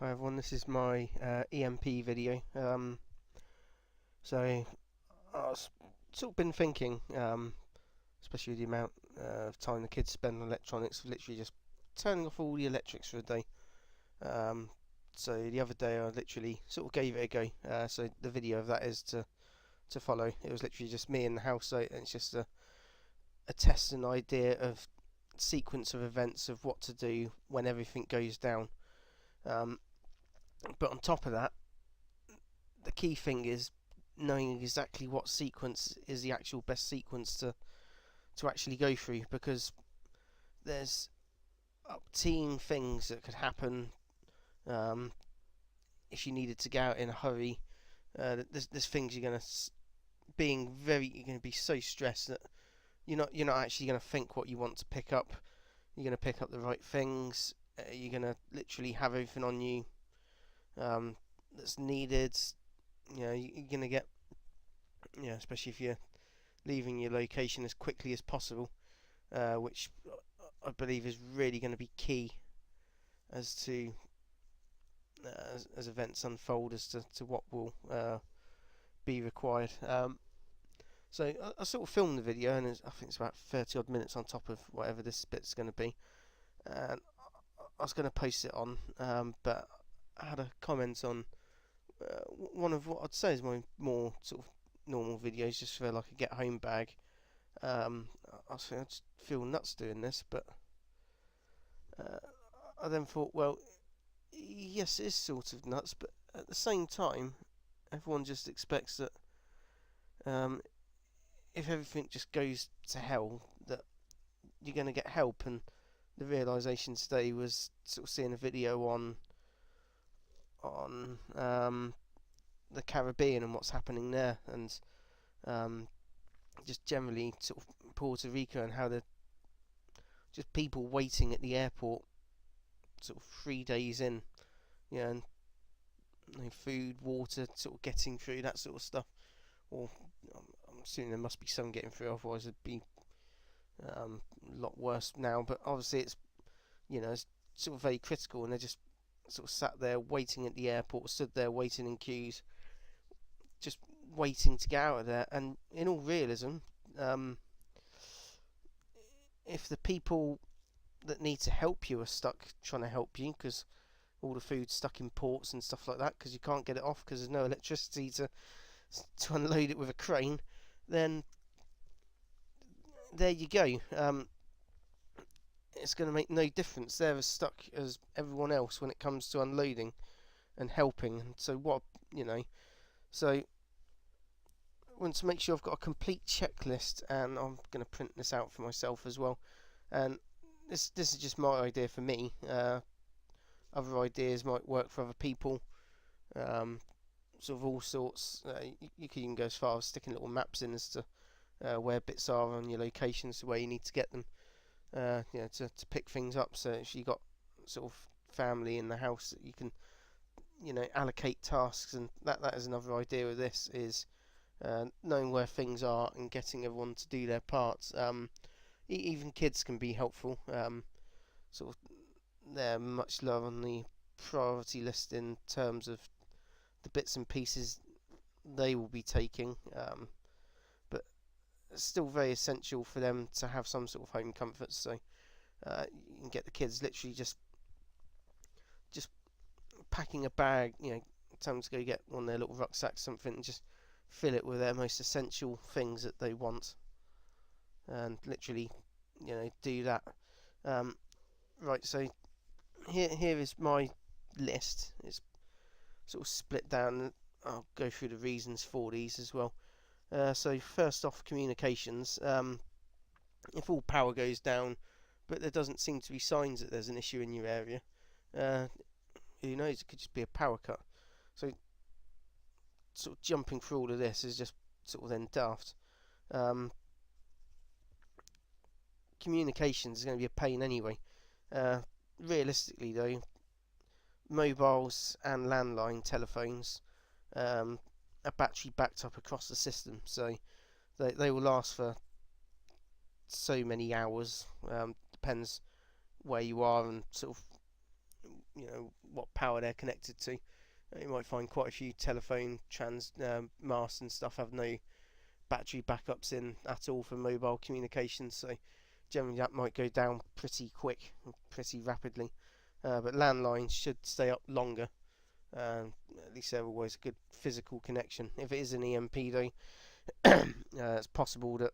Hi everyone, this is my EMP video. So I've sort of been thinking, especially the amount of time the kids spend on electronics, literally just turning off all the electrics for a day. So the other day I literally sort of gave it a go. So the video of that is to follow. It was literally just me in the house, and it's just a test and idea of sequence of events of what to do when everything goes down. But on top of that, the key thing is knowing exactly what sequence is the actual best sequence to actually go through, because there's up-team things that could happen if you needed to get out in a hurry. There's things you're gonna you're gonna be so stressed that you're not actually gonna think what you want to pick up. You're gonna pick up the right things. You're gonna literally have everything on you that's needed. You're gonna get, especially if you're leaving your location as quickly as possible, which I believe is really going to be key as to as events unfold as to what will be required. So I sort of filmed the video, and I think it's about 30 odd minutes on top of whatever this bit's going to be, and I was going to post it on, but I had a comment on one of what I'd say is my more sort of normal videos, just for like a get home bag. I just feel nuts doing this, but I then thought, well, yes, it is sort of nuts, but at the same time, everyone just expects that if everything just goes to hell, that you're going to get help. And the realisation today was sort of seeing a video on the Caribbean and what's happening there, and just generally sort of Puerto Rico, and how they're just people waiting at the airport sort of 3 days in, and no food, water, sort of getting through, that sort of stuff. Or I'm assuming there must be some getting through, otherwise it'd be a lot worse now. But obviously it's sort of very critical, and they're just sort of sat there waiting at the airport, stood there waiting in queues, just waiting to get out of there. And in all realism, if the people that need to help you are stuck trying to help you, because all the food's stuck in ports and stuff like that, because you can't get it off because there's no electricity to unload it with a crane, then there you go. It's going to make no difference. They're as stuck as everyone else when it comes to unloading and helping. And so so I want to make sure I've got a complete checklist, and I'm going to print this out for myself as well. And this is just my idea for me. Other ideas might work for other people. Sort of all sorts. You can even go as far as sticking little maps in as to where bits are on your locations, to where you need to get them. To pick things up. So if you got sort of family in the house, that you can allocate tasks, and that is another idea of this, is knowing where things are and getting everyone to do their parts. Even kids can be helpful. Sort of they're much lower on the priority list in terms of the bits and pieces they will be taking, but it's still very essential for them to have some sort of home comforts. So you can get the kids literally just packing a bag, tell them to go get one of their little rucksacks, something, and just fill it with their most essential things that they want, and literally do that. Right, so here is my list. It's sort of split down. I'll go through the reasons for these as well. So first off, communications. If all power goes down, but there doesn't seem to be signs that there's an issue in your area, who knows, it could just be a power cut. So sort of jumping through all of this is just sort of then daft. Communications is going to be a pain anyway. Realistically though, mobiles and landline telephones are battery backed up across the system, so they will last for so many hours. Depends where you are and sort of what power they're connected to. You might find quite a few telephone masts and stuff have no battery backups in at all for mobile communications, so generally that might go down pretty quick, pretty rapidly. But landlines should stay up longer. At least they're always a good physical connection. If it is an EMP though, it's possible that,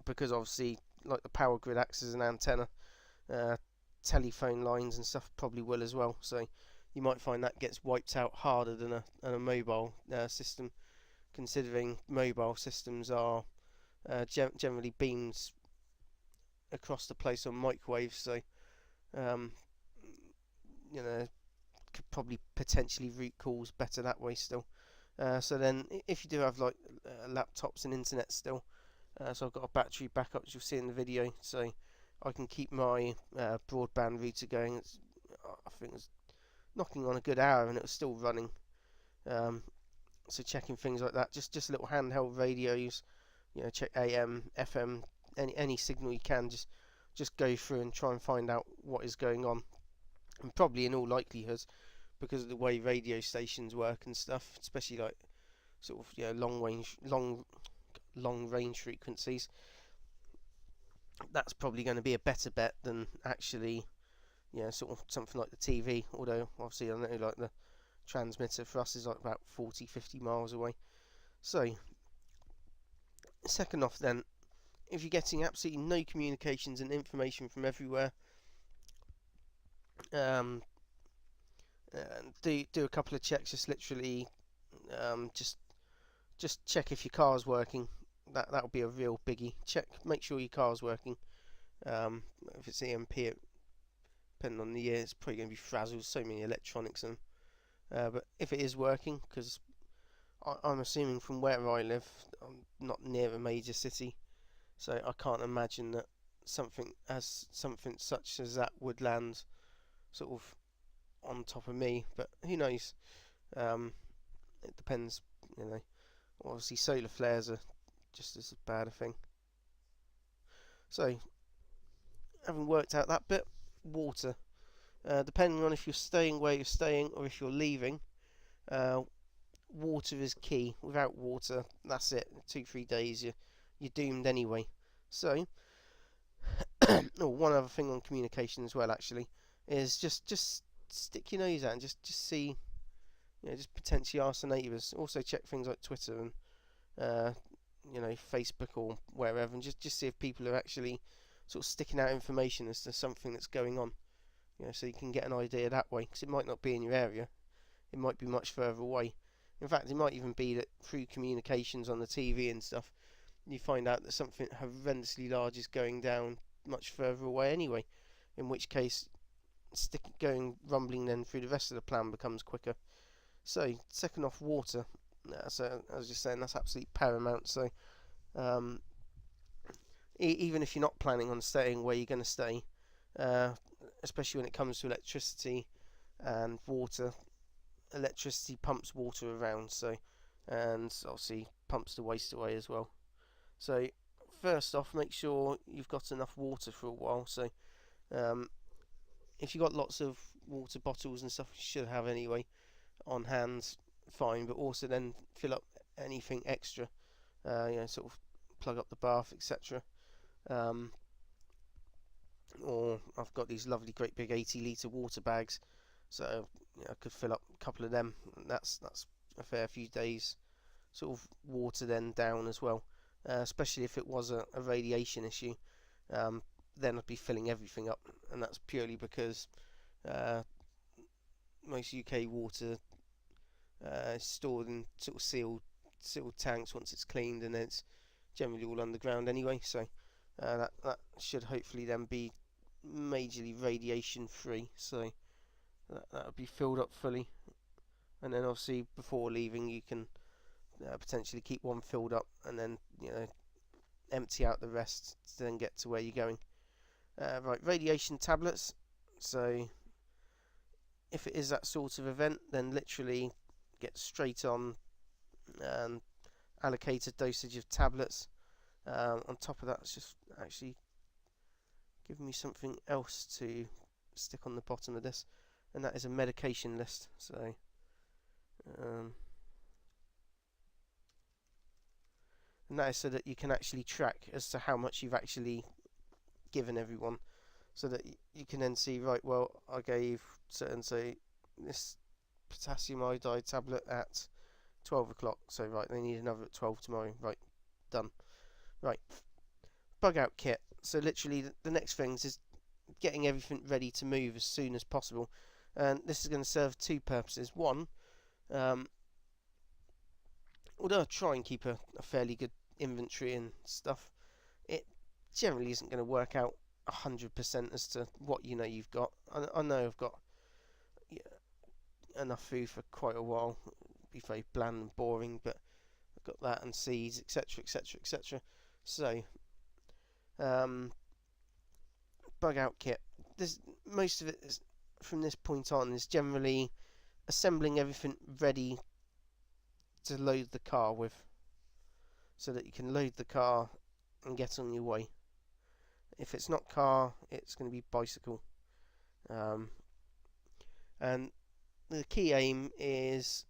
because obviously like the power grid acts as an antenna, telephone lines and stuff probably will as well, so you might find that gets wiped out harder than a mobile system, considering mobile systems are generally beams across the place on microwaves, so could probably potentially route calls better that way still. So then if you do have like laptops and internet still, so I've got a battery backup, as you'll see in the video, so I can keep my broadband router going. I think it's knocking on a good hour and it was still running. So checking things like that, just little handheld radios, check AM, FM, any signal you can, just go through and try and find out what is going on. And probably in all likelihood, because of the way radio stations work and stuff, especially like sort of long range frequencies, that's probably going to be a better bet than actually sort of something like the TV, although obviously I know like the transmitter for us is like about 40-50 miles away. So second off then, if you're getting absolutely no communications and information from everywhere, do a couple of checks. Just literally just check if your car's working. That'll be a real biggie. Make sure your car's working. If it's EMP, depending on the year, it's probably going to be frazzled. So many electronics and but if it is working, because I'm assuming from where I live, I'm not near a major city, so I can't imagine that something such as that would land sort of on top of me. But who knows? It depends, Obviously, solar flares are just as bad a thing. So, having worked out that bit, water. Depending on if you're staying where you're staying or if you're leaving, water is key. Without water, that's it. 2-3 days, you're doomed anyway. So, one other thing on communication as well, actually, is just stick your nose out and just see, just potentially ask the neighbours. Also check things like Twitter and Facebook or wherever, and just see if people are actually sort of sticking out information as to something that's going on. So you can get an idea that way, because it might not be in your area, it might be much further away. In fact, it might even be that through communications on the TV and stuff, you find out that something horrendously large is going down much further away anyway, in which case going rumbling then through the rest of the plan becomes quicker. So second off, water. So I was just saying, that's absolutely paramount. So even if you're not planning on staying where you're going to stay, especially when it comes to electricity and water, electricity pumps water around, so, and obviously pumps the waste away as well. So first off, make sure you've got enough water for a while. So if you've got lots of water bottles and stuff, you should have anyway on hand, fine, but also then fill up anything extra, sort of plug up the bath, etc. Or I've got these lovely great big 80-litre water bags, so I could fill up a couple of them, and that's a fair few days sort of water then down as well, especially if it was a radiation issue. Then I'd be filling everything up, and that's purely because most UK water is stored in sort of sealed tanks once it's cleaned, and then it's generally all underground anyway, so that should hopefully then be majorly radiation free, so that would be filled up fully. And then obviously before leaving, you can potentially keep one filled up and then empty out the rest to then get to where you're going. Right, radiation tablets. So if it is that sort of event, then literally get straight on and allocate a dosage of tablets. On top of that, it's just actually giving me something else to stick on the bottom of this, and that is a medication list. So and that is so that you can actually track as to how much you've actually given everyone, so that you can then see, right, well, I gave certain, say, this potassium iodide tablet at 12 o'clock, so right, they need another at 12 tomorrow, right, done. Right, bug out kit. So literally the next things is getting everything ready to move as soon as possible, and this is going to serve two purposes. One, although I try and keep a fairly good inventory and stuff, it generally isn't going to work out 100% as to what you know you've got. I know I've got enough food for quite a while. It'll be very bland and boring, but I've got that and seeds, etc, etc, etc. So bug out kit, most of it is, from this point on, is generally assembling everything ready to load the car with, so that you can load the car and get on your way. If it's not car, it's going to be bicycle. And the key aim is,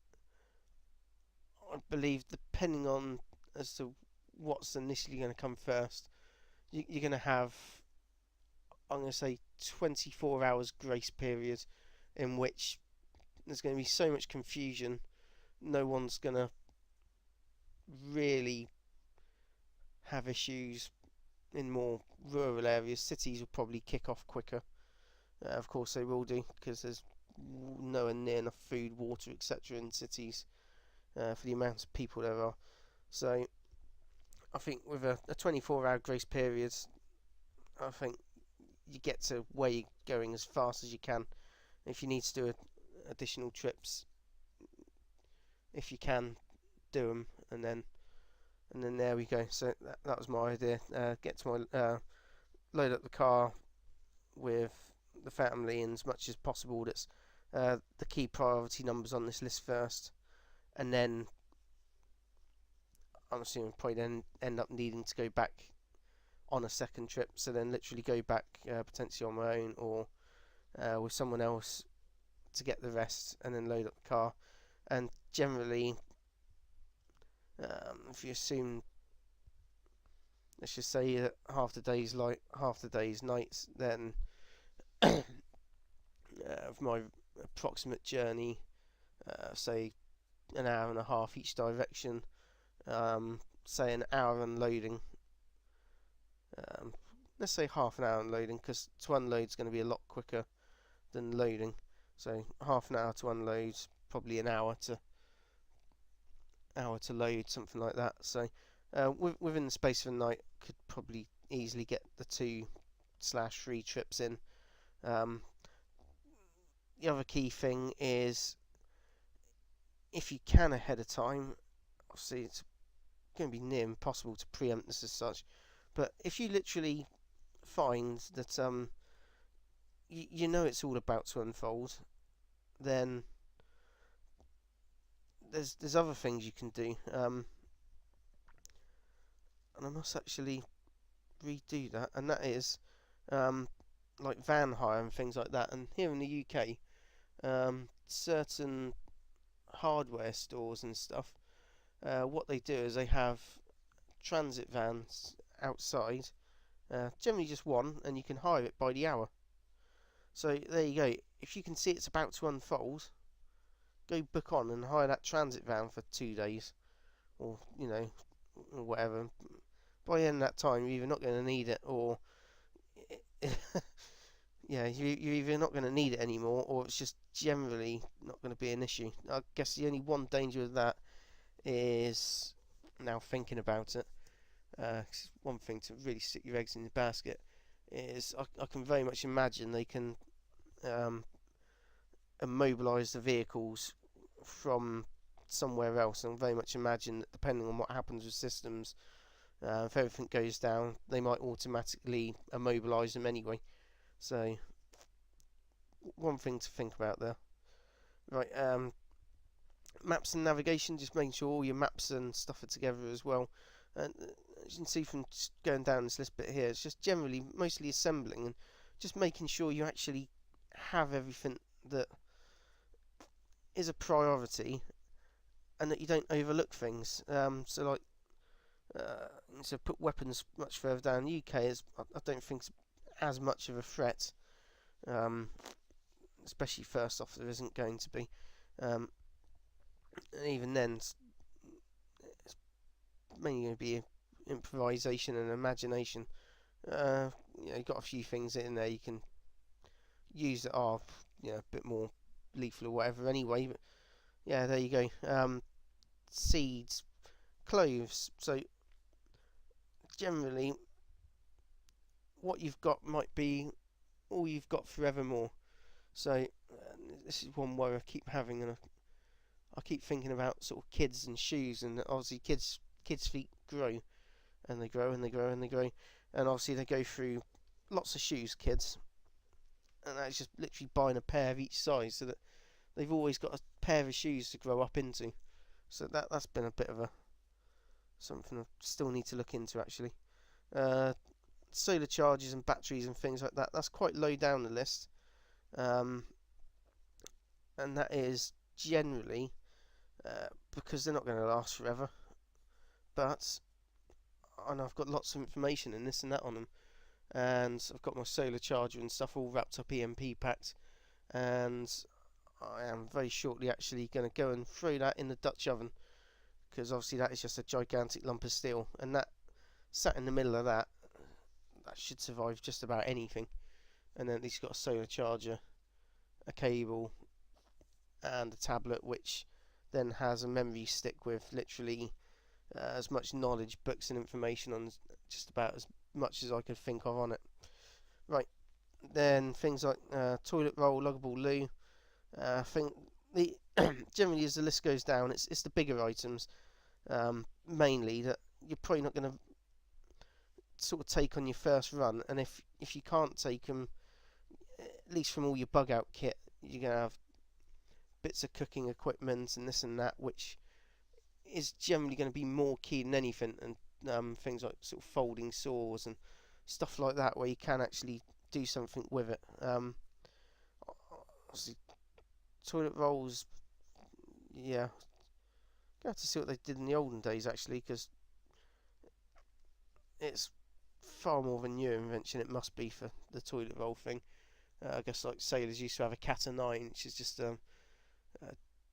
I believe, depending on as to what's initially going to come first, you're going to have, I'm going to say, 24 hours grace period, in which there's going to be so much confusion, no one's going to really have issues in more rural areas. Cities will probably kick off quicker. Of course they will do, because there's nowhere near enough food, water, etc. in cities for the amount of people there are. So I think with a 24-hour grace period, I think you get to where you're going as fast as you can. If you need to do additional trips, if you can, do them, and then there we go. So that was my idea. Get to my load up the car with the family, and as much as possible, that's the key priority numbers on this list first, and then I'm assuming probably then end up needing to go back on a second trip. So then literally go back potentially on my own or with someone else to get the rest, and then load up the car. And generally, if you assume, let's just say that half the day's light, half the day's nights, then of my approximate journey, say an hour and a half each direction, say an hour unloading, let's say half an hour unloading, because to unload is going to be a lot quicker than loading. So half an hour to unload, probably an hour to load, something like that. So within the space of a night, could probably easily get the 2/3 trips in. The other key thing is, if you can ahead of time, obviously it's going to be near impossible to preempt this as such, but if you literally find that you know it's all about to unfold, then there's other things you can do, and I must actually redo that, and that is like van hire and things like that. And here in the UK, certain hardware stores and stuff, what they do is they have transit vans outside, generally just one, and you can hire it by the hour. So there you go. If you can see it's about to unfold, go book on and hire that transit van for 2 days, or or whatever. By the end of that time, you're either not going to need it, or yeah, you're either not going to need it anymore, or it's just generally not going to be an issue. I guess the only one danger of that is, now thinking about it, it's one thing to really stick your eggs in the basket, is I can very much imagine they can immobilise the vehicles from somewhere else, and very much imagine that depending on what happens with systems, if everything goes down, they might automatically immobilise them anyway. So one thing to think about there. Right, maps and navigation, just making sure all your maps and stuff are together as well. And as you can see from going down this list bit here, it's just generally mostly assembling and just making sure you actually have everything that is a priority, and that you don't overlook things. So like, so put weapons much further down. The UK is, I don't think, it's as much of a threat. Especially first off, there isn't going to be. And even then, it's mainly going to be improvisation and imagination. You've got a few things in there you can use that are a bit more lethal or whatever anyway. But yeah, there you go. Seeds, cloves. So generally, what you've got might be all you've got forevermore. So this is one worry I keep having, and I keep thinking about sort of kids and shoes, and obviously kids' feet grow, and they grow and they grow and they grow, and obviously they go through lots of shoes, kids, and that's just literally buying a pair of each size, so that they've always got a pair of shoes to grow up into. So that's been a bit of something I still need to look into actually. Solar chargers and batteries and things like that. That's quite low down the list, and that is generally because they're not going to last forever. But I know I've got lots of information and this and that on them, and I've got my solar charger and stuff all wrapped up EMP packed, and I am very shortly actually going to go and throw that in the Dutch oven, because obviously that is just a gigantic lump of steel, and that sat in the middle of that should survive just about anything. And then at least got a solar charger, a cable, and a tablet, which then has a memory stick with literally as much knowledge, books and information on just about as much as I could think of on it. Right, then things like toilet roll, luggable loo. I think generally as the list goes down, it's the bigger items mainly that you're probably not going to sort of take on your first run, and if you can't take them, at least from all your bug out kit, you're going to have bits of cooking equipment and this and that, which is generally going to be more key than anything, and things like sort of folding saws and stuff like that, where you can actually do something with it. Obviously, toilet rolls, yeah, you have to see what they did in the olden days actually, because it's far more of a new invention, it must be, for the toilet roll thing. I guess like sailors used to have a cat o' nine, which is just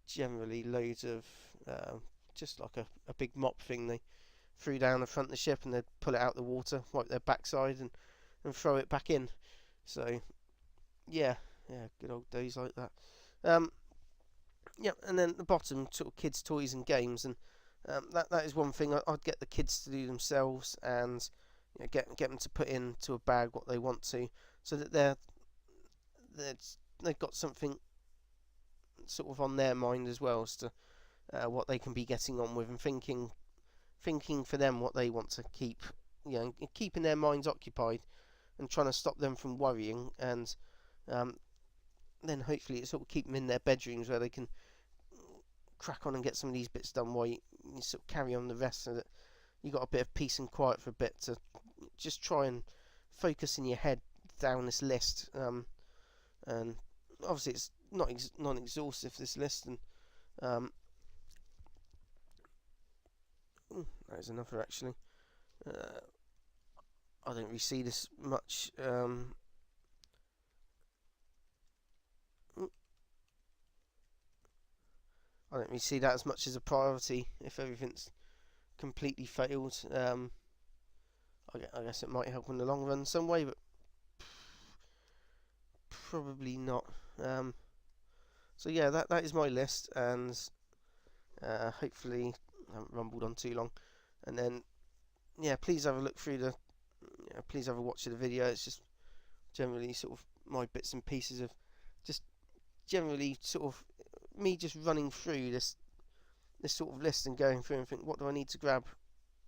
generally loads of just like a big mop thing they threw down the front of the ship, and they'd pull it out the water, wipe their backside, and throw it back in. So yeah, good old days like that. And then the bottom, sort of kids' toys and games, and that is one thing I'd get the kids to do themselves, and get them to put into a bag what they want to, so that they've got something sort of on their mind as well as to what they can be getting on with, and thinking for them what they want to keep, keeping their minds occupied and trying to stop them from worrying, and then hopefully it sort of keep them in their bedrooms where they can crack on and get some of these bits done while you sort of carry on the rest, so that you got a bit of peace and quiet for a bit to just try and focus in your head down this list. And obviously it's not non-exhaustive, this list, and that is another actually. I don't really see this much. I don't really see that as much as a priority if everything's completely failed. I guess it might help in the long run some way, but probably not. So yeah, that is my list, and hopefully I haven't rumbled on too long. And then yeah, please have a look through please have a watch of the video. It's just generally sort of my bits and pieces of just generally sort of me just running through this sort of list and going through and think, what do I need to grab,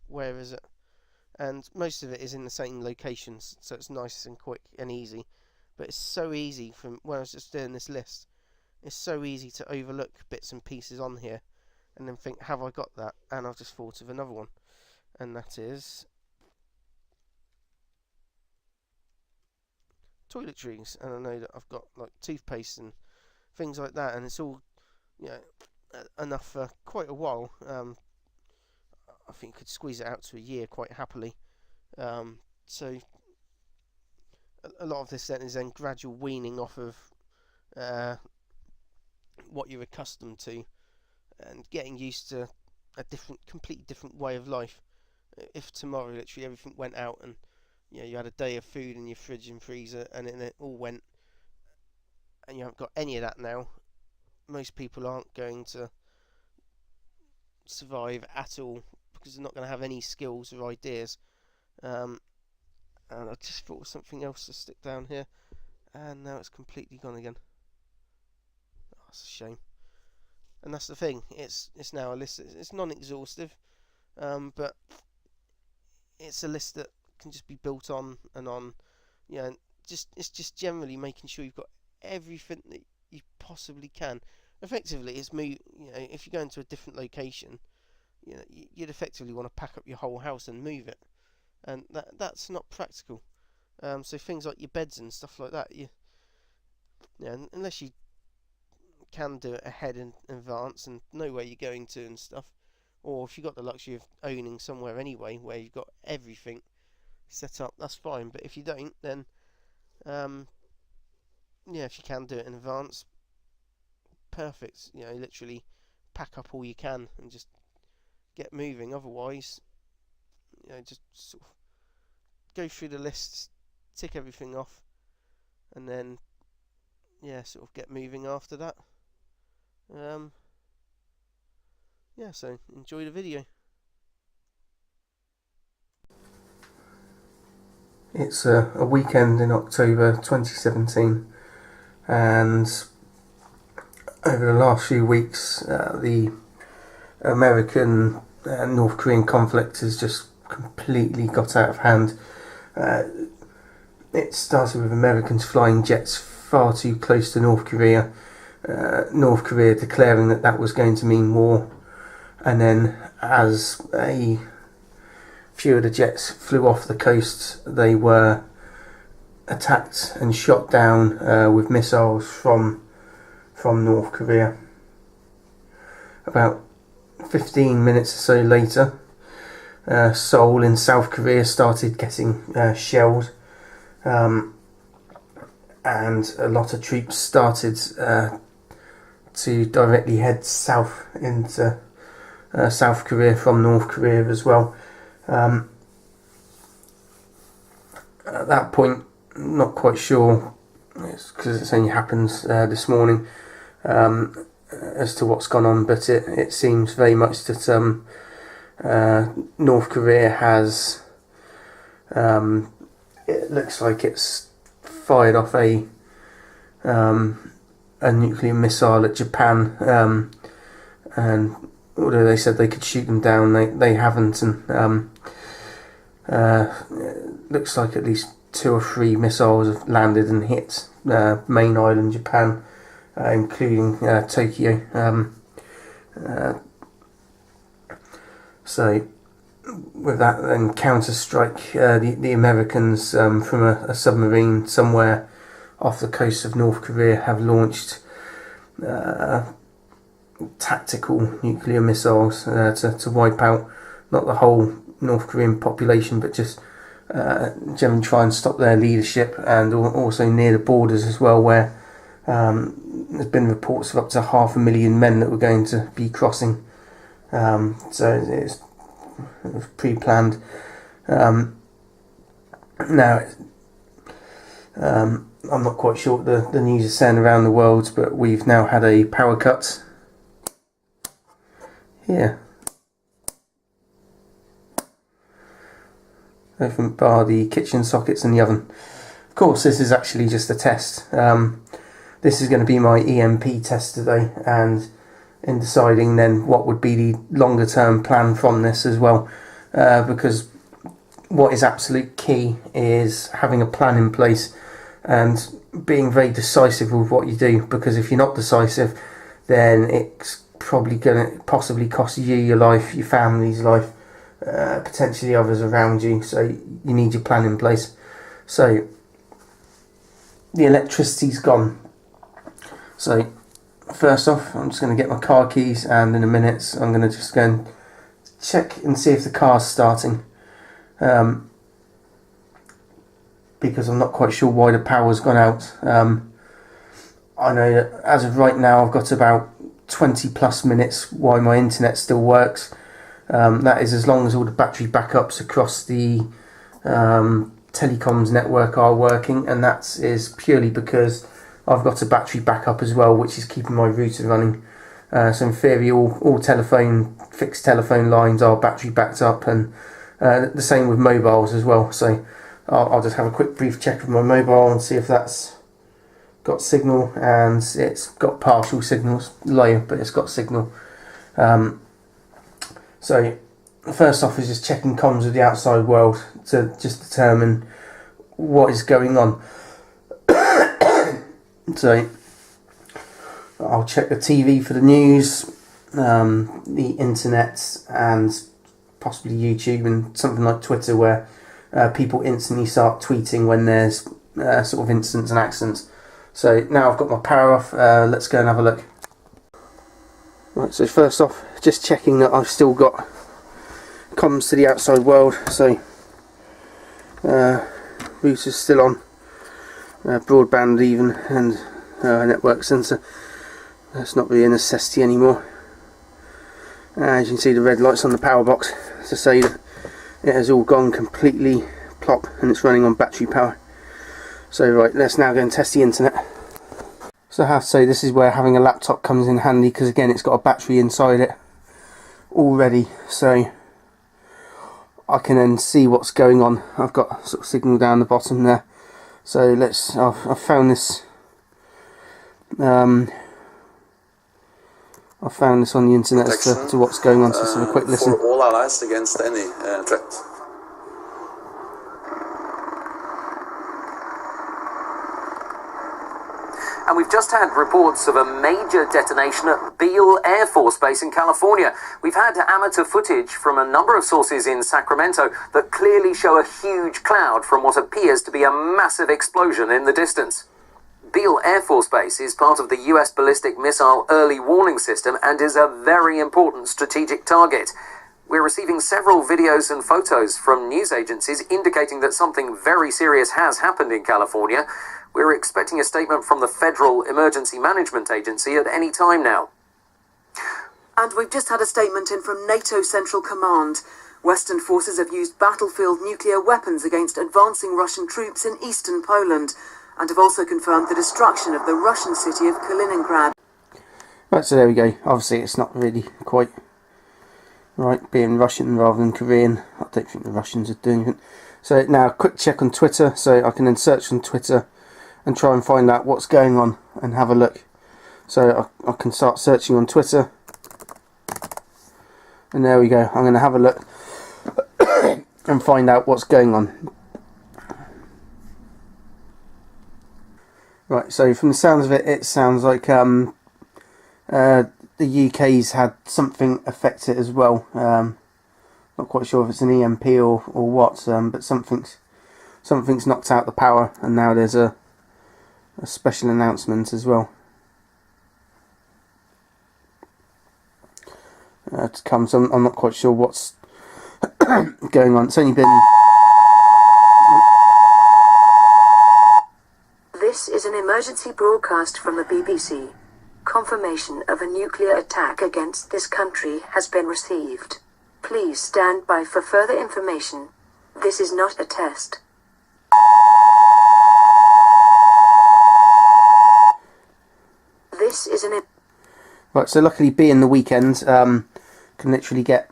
where is it, and most of it is in the same locations, so it's nice and quick and easy. But it's so easy, from when I was just doing this list, it's so easy to overlook bits and pieces on here and then think, have I got that? And I've just thought of another one, and that is toiletries, and I know that I've got like toothpaste and things like that, and it's all, you know, enough for quite a while. I think I could squeeze it out to a year quite happily. So a lot of this then is then gradual weaning off of what you're accustomed to, and getting used to a completely different way of life. If tomorrow literally everything went out and you had a day of food in your fridge and freezer, and then it all went, and you haven't got any of that now, most people aren't going to survive at all, because they're not going to have any skills or ideas. And I just thought of something else to stick down here, and now it's completely gone again. Oh, that's a shame. And that's the thing, it's now a list. It's non-exhaustive, but it's a list that can just be built on and on. It's just generally making sure you've got everything that you possibly can. Effectively, it's if you go into a different location, you'd effectively want to pack up your whole house and move it, and that's not practical. So things like your beds and stuff like that, unless you can do it ahead in advance and know where you're going to and stuff, or if you've got the luxury of owning somewhere anyway where you've got everything set up, that's fine. But if you don't, then if you can do it in advance, perfect. Literally pack up all you can and just get moving. Otherwise, just sort of go through the lists, tick everything off, and then sort of get moving after that. So enjoy the video. It's a weekend in October 2017, and over the last few weeks the American North Korean conflict has just completely got out of hand. It started with Americans flying jets far too close to North Korea, North Korea declaring that was going to mean war, and then as a few of the jets flew off the coast, they were attacked and shot down with missiles from North Korea. About 15 minutes or so later, Seoul in South Korea started getting shelled, and a lot of troops started to directly head south into South Korea from North Korea as well. At that point, not quite sure, because it's only happened this morning, as to what's gone on, but it seems very much that North Korea has, it looks like it's fired off a nuclear missile at Japan, and although they said they could shoot them down, they haven't, and it looks like at least 2 or 3 missiles have landed and hit main island Japan, including Tokyo. So with that, then counter-strike, the Americans from a submarine somewhere off the coast of North Korea have launched tactical nuclear missiles to wipe out not the whole North Korean population, but just generally try and stop their leadership, and also near the borders as well, where there's been reports of up to 500,000 men that were going to be crossing. So it was pre-planned. Now, I'm not quite sure what the news is saying around the world, but we've now had a power cut here. Everything bar the kitchen sockets and the oven. Of course, this is actually just a test. This is going to be my EMP test today, and in deciding then what would be the longer term plan from this as well, because what is absolute key is having a plan in place and being very decisive with what you do, because if you're not decisive, then it's probably going to possibly cost you your life, your family's life, potentially others around you. So you need your plan in place. So the electricity's gone. So first off, I'm just going to get my car keys, and in a minute I'm going to just go and check and see if the car's starting, because I'm not quite sure why the power's gone out. I know that as of right now I've got about 20 plus minutes while my internet still works. That is as long as all the battery backups across the telecoms network are working, and that is purely because I've got a battery backup as well, which is keeping my router running. So in theory, all fixed telephone lines are battery backed up, and the same with mobiles as well. So I'll just have a quick brief check of my mobile and see if that's got signal, and it's got partial signals, low, but it's got signal. So first off is just checking comms with the outside world to just determine what is going on. So I'll check the TV for the news, the internet, and possibly YouTube and something like Twitter, where people instantly start tweeting when there's sort of incidents and accidents. So now I've got my power off, let's go and have a look. Right, so first off, just checking that I've still got comms to the outside world. So router's still on, broadband even, and network sensor. That's not really a necessity anymore. As you can see, the red lights on the power box to say that it has all gone completely plop and it's running on battery power. So right, let's now go and test the internet. So I have to say, this is where having a laptop comes in handy, because again it's got a battery inside it already, so I can then see what's going on. I've got sort of signal down the bottom there. So I've found this I found this on the internet as to what's going on, so let's have a quick listen. For all allies against any threat. And we've just had reports of a major detonation at Beale Air Force Base in California. We've had amateur footage from a number of sources in Sacramento that clearly show a huge cloud from what appears to be a massive explosion in the distance. Beale Air Force Base is part of the US Ballistic Missile Early Warning System and is a very important strategic target. We're receiving several videos and photos from news agencies indicating that something very serious has happened in California. We're expecting a statement from the Federal Emergency Management Agency at any time now. And we've just had a statement in from NATO Central Command. Western forces have used battlefield nuclear weapons against advancing Russian troops in eastern Poland, and have also confirmed the destruction of the Russian city of Kaliningrad. Right, so there we go. Obviously it's not really quite right being Russian rather than Korean. I don't think the Russians are doing anything. So now a quick check on Twitter, so I can then search on Twitter and try and find out what's going on and have a look. So I can start searching on Twitter, and there we go. I'm going to have a look and find out what's going on. Right, so from the sounds of it, it sounds like the UK's had something affect it as well. Not quite sure if it's an EMP or what, but something's knocked out the power, and now there's a special announcement as well to come. So I'm not quite sure what's going on. It's only been... This is an emergency broadcast from the BBC. Confirmation of a nuclear attack against this country has been received. Please stand by for further information. This is not a test. This is an... Right, so luckily being the weekend, can literally get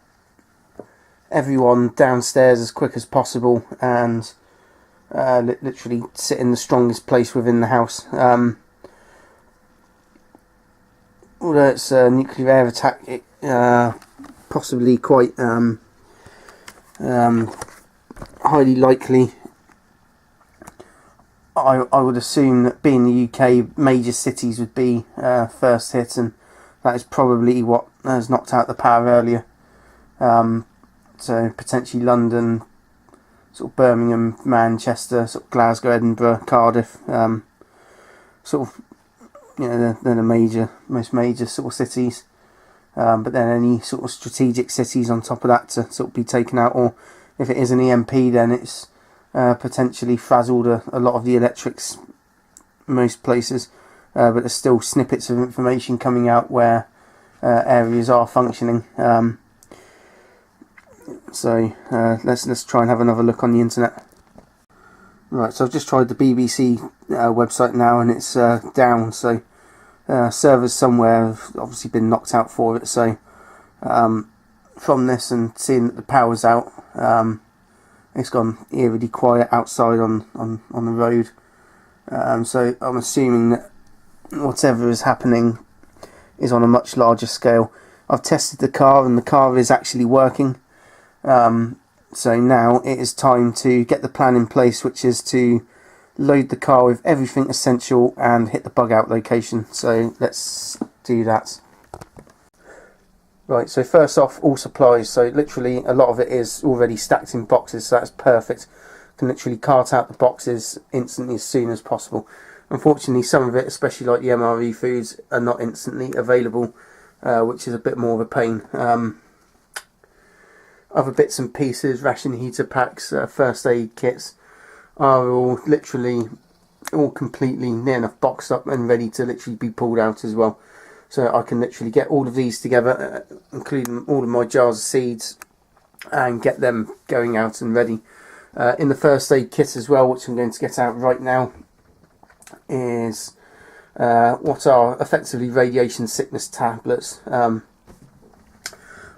everyone downstairs as quick as possible and literally sit in the strongest place within the house. Although it's a nuclear air attack, it possibly quite highly likely. I would assume that being the UK, major cities would be first hit, and that is probably what has knocked out the power earlier. So potentially London, sort of Birmingham, Manchester, sort of Glasgow, Edinburgh, Cardiff. sort of, you know, they're the most major sort of cities. But then any sort of strategic cities on top of that to sort of be taken out, or if it is an EMP, then it's potentially frazzled a lot of the electrics most places. But there's still snippets of information coming out where areas are functioning. So let's try and have another look on the internet. Right, so I've just tried the BBC website now, and it's down. So servers somewhere have obviously been knocked out for it. So from this and seeing that the power's out, it's gone eerily quiet outside on the road. So I'm assuming that whatever is happening is on a much larger scale. I've tested the car, and the car is actually working. So now it is time to get the plan in place, which is to load the car with everything essential and hit the bug out location. So let's do that. Right, so first off, all supplies. So literally a lot of it is already stacked in boxes, so that's perfect. Can literally cart out the boxes instantly as soon as possible. Unfortunately, some of it, especially like the MRE foods, are not instantly available, which is a bit more of a pain. Other bits and pieces, ration heater packs, first aid kits, are all completely near enough boxed up and ready to literally be pulled out as well. So I can literally get all of these together, including all of my jars of seeds, and get them going out and ready. In the first aid kit as well, which I'm going to get out right now, is what are effectively radiation sickness tablets.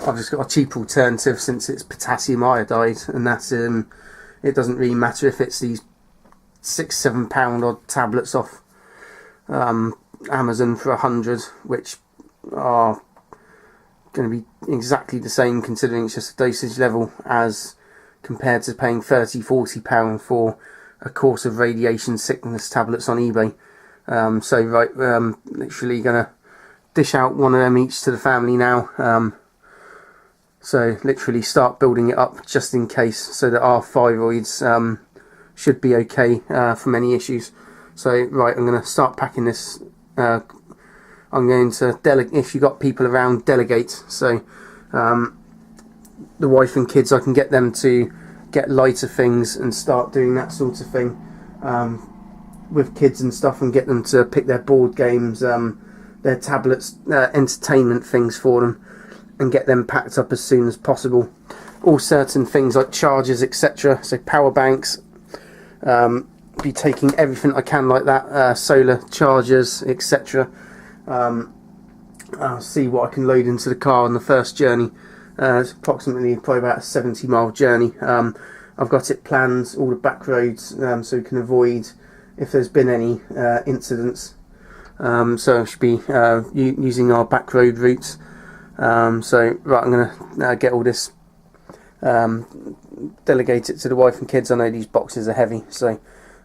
I've just got a cheap alternative since it's potassium iodide, and that's it doesn't really matter if it's these £6-7 odd tablets off Amazon for 100, which are going to be exactly the same considering it's just a dosage level, as compared to paying £30-40 for a course of radiation sickness tablets on eBay. So right, literally going to dish out one of them each to the family now. So literally start building it up just in case, so that our thyroids should be okay from any issues. So right, I'm going to start packing this. I'm going to delegate. If you've got people around, delegate. So the wife and kids, I can get them to get lighter things and start doing that sort of thing with kids and stuff, and get them to pick their board games, their tablets, entertainment things for them, and get them packed up as soon as possible. All certain things like chargers, etc. So power banks, be taking everything I can like that, solar chargers, etc. I'll see what I can load into the car on the first journey. It's approximately probably about a 70-mile journey. I've got it planned, all the back roads, so we can avoid if there's been any incidents. So I should be using our back road routes. So right, I'm going to get all this, delegate it to the wife and kids. I know these boxes are heavy, so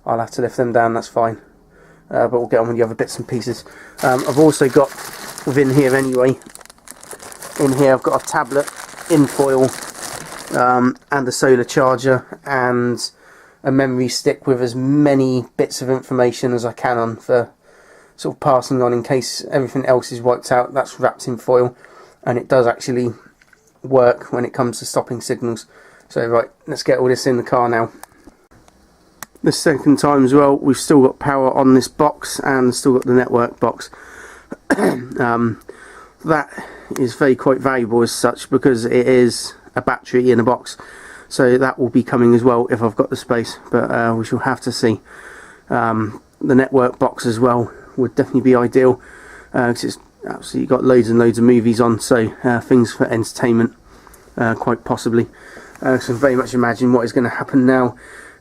I'll have to lift them down, that's fine. But we'll get on with the other bits and pieces. I've also got, within here anyway, in here I've got a tablet in foil, and a solar charger, and a memory stick with as many bits of information as I can on for sort of passing on in case everything else is wiped out. That's wrapped in foil, and it does actually work when it comes to stopping signals. So right, let's get all this in the car now. The second time as well, we've still got power on this box and still got the network box. That is quite valuable as such, because it is a battery in a box. So that will be coming as well if I've got the space, but we shall have to see. The network box as well would definitely be ideal, because it's absolutely got loads and loads of movies on, so things for entertainment, quite possibly. So I very much imagine what is going to happen now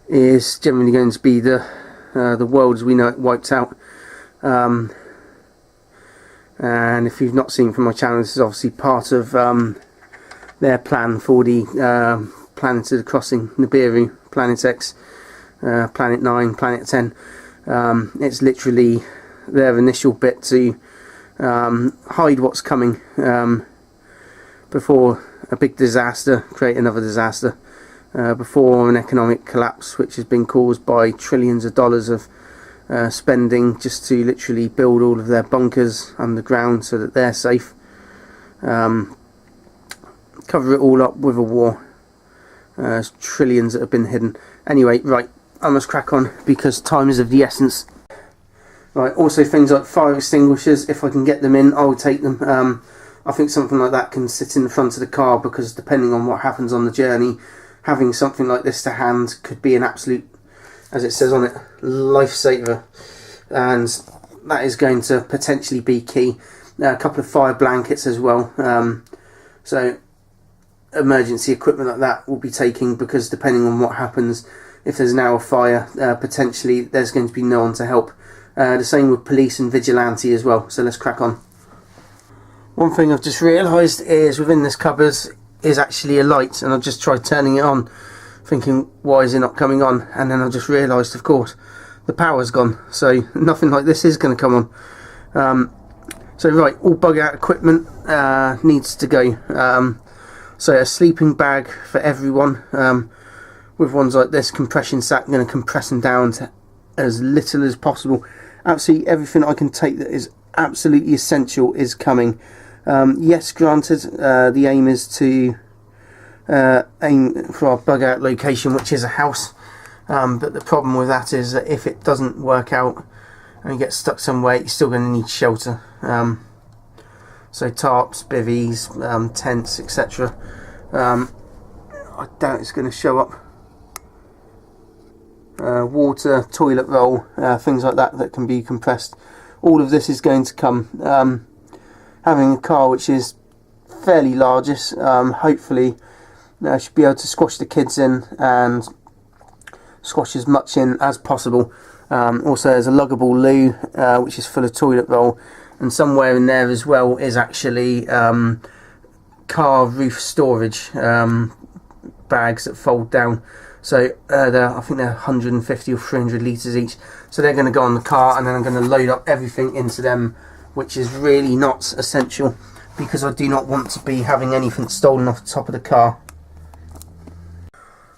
is generally going to be the world as we know it wiped out. And if you've not seen from my channel, this is obviously part of their plan for the Planet of the Crossing, Nibiru, Planet X, Planet 9, Planet 10. It's literally their initial bit to hide what's coming before a big disaster, create another disaster, before an economic collapse which has been caused by trillions of dollars of spending just to literally build all of their bunkers underground so that they're safe. Cover it all up with a war. There's trillions that have been hidden. Anyway, right, I must crack on because time is of the essence. Right, also things like fire extinguishers, if I can get them in, I'll take them. I think something like that can sit in the front of the car, because depending on what happens on the journey, having something like this to hand could be an absolute, as it says on it, lifesaver. And that is going to potentially be key. A couple of fire blankets as well. So emergency equipment like that will be taking, because depending on what happens, if there's now a fire, potentially there's going to be no one to help. The same with police and vigilante as well. So let's crack on. One thing I've just realised is within this cupboard is actually a light, and I've just tried turning it on, thinking why is it not coming on, and then I just realised, of course, the power's gone, so nothing like this is going to come on. So right, all bug out equipment needs to go. So a sleeping bag for everyone. With ones like this, compression sack, I'm going to compress them down to as little as possible. Absolutely everything I can take that is absolutely essential is coming. Yes, granted, the aim is to aim for our bug out location, which is a house. But the problem with that is that if it doesn't work out and you get stuck somewhere, you're still going to need shelter. So tarps, bivvies, tents, etc. I doubt it's going to show up. Water, toilet roll, things like that that can be compressed. All of this is going to come. Having a car which is fairly large, hopefully I should be able to squash the kids in and squash as much in as possible. Also there's a luggable loo which is full of toilet roll, and somewhere in there as well is actually car roof storage bags that fold down. So I think they're 150 or 300 litres each. So they're going to go on the car, and then I'm going to load up everything into them, which is really not essential, because I do not want to be having anything stolen off the top of the car.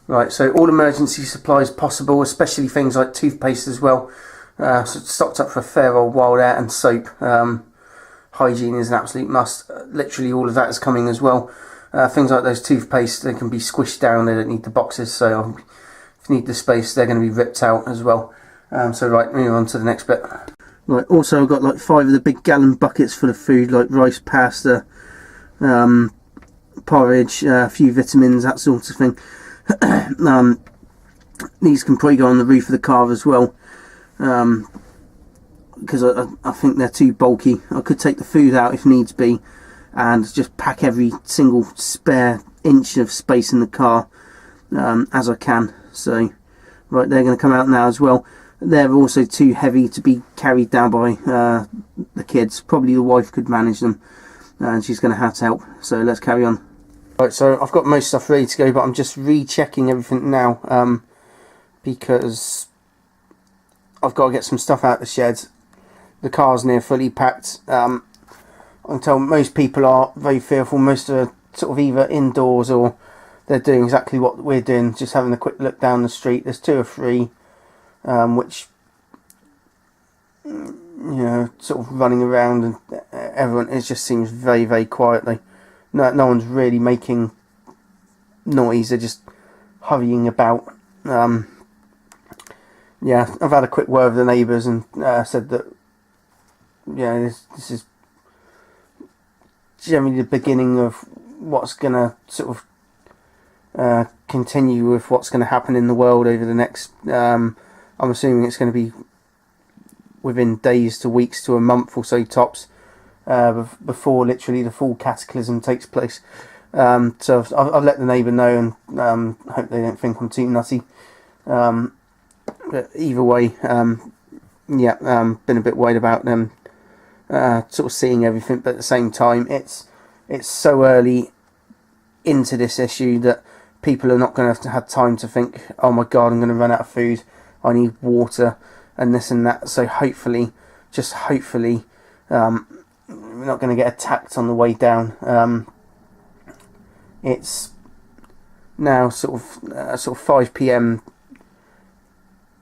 Right, so all emergency supplies possible, especially things like toothpaste as well. So it's stocked up for a fair old while there, and soap. Hygiene is an absolute must. Literally all of that is coming as well. Things like those toothpaste, they can be squished down, they don't need the boxes, so if you need the space, they're going to be ripped out as well. So right, moving on to the next bit. Right, also I've got like 5 of the big gallon buckets full of food, like rice, pasta, porridge, a few vitamins, that sort of thing. These can probably go on the roof of the car as well, because I think they're too bulky. I could take the food out if needs be, and just pack every single spare inch of space in the car as I can. So right, they're going to come out now as well. They're also too heavy to be carried down by the kids. Probably the wife could manage them, and she's going to have to help. So let's carry on. Right, so I've got most stuff ready to go, but I'm just rechecking everything now, because I've got to get some stuff out of the shed. The car's near fully packed. I can tell most people are very fearful. Most are sort of either indoors or they're doing exactly what we're doing, just having a quick look down the street. There's 2 or 3 which, you know, sort of running around, and everyone, it just seems very, very quietly. No one's really making noise, they're just hurrying about. Yeah, I've had a quick word with the neighbours, and said that, yeah, this is generally the beginning of what's going to sort of continue with what's going to happen in the world over the next, I'm assuming it's going to be within days to weeks to a month or so tops, before literally the full cataclysm takes place. So I've let the neighbour know, and hope they don't think I'm too nutty. But either way, yeah, been a bit worried about them sort of seeing everything, but at the same time, it's so early into this issue that people are not going to have time to think, oh my god, I'm going to run out of food, I need water, and this and that. So hopefully, just hopefully, we're not going to get attacked on the way down. It's now sort of 5 PM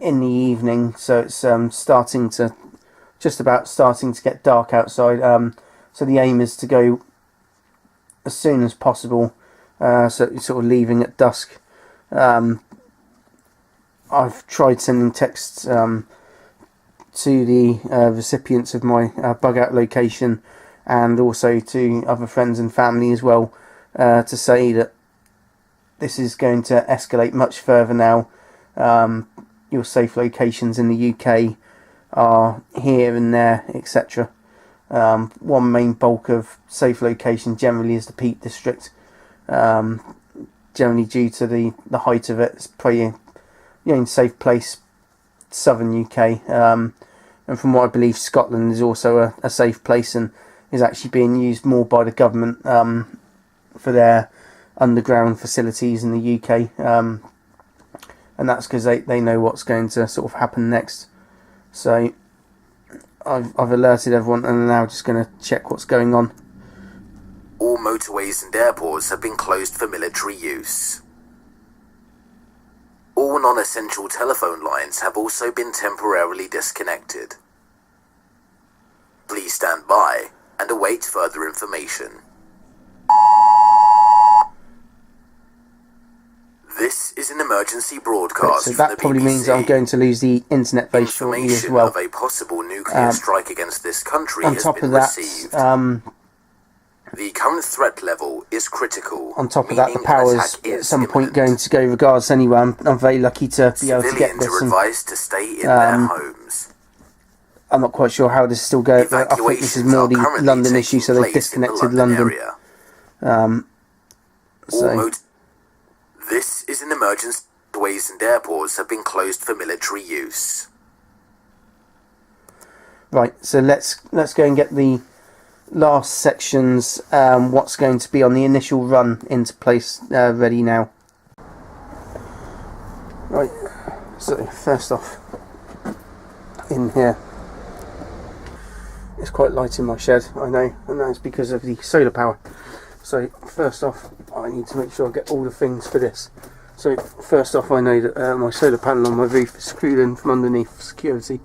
in the evening, so it's just about starting to get dark outside. So the aim is to go as soon as possible, so sort of leaving at dusk. I've tried sending texts to the recipients of my bug out location, and also to other friends and family as well, to say that this is going to escalate much further now. Your safe locations in the UK are here and there, etc. One main bulk of safe location generally is the Peak District, generally due to the height of it. It's probably a safe place, southern UK, and from what I believe, Scotland is also a safe place and is actually being used more by the government for their underground facilities in the UK, and that's because they know what's going to sort of happen next. So I've alerted everyone, and I'm now just going to check what's going on. All motorways and airports have been closed for military use. All non-essential telephone lines have also been temporarily disconnected. Please stand by and await further information. This is an emergency broadcast. So that probably means I'm going to lose the internet base shortly as Information well. of a possible nuclear strike against this country On has top been of that, received. The current threat level is critical. on top of that, the meaning an power's attack at is some point imminent. going to go regardless anyway. I'm very lucky to be able to get Civilians this, are and advised to stay in their homes. I'm not quite sure how this is still going, but I think this is more the London issue, so they've disconnected London. This is an emergency. Ways and airports have been closed for military use. Right, so let's go and get the last sections, what's going to be on the initial run into place, ready now. Right, so first off, in here, it's quite light in my shed, I know, and that's because of the solar power. So first off, I need to make sure I get all the things for this. So first off, I know that my solar panel on my roof is screwed in from underneath for security,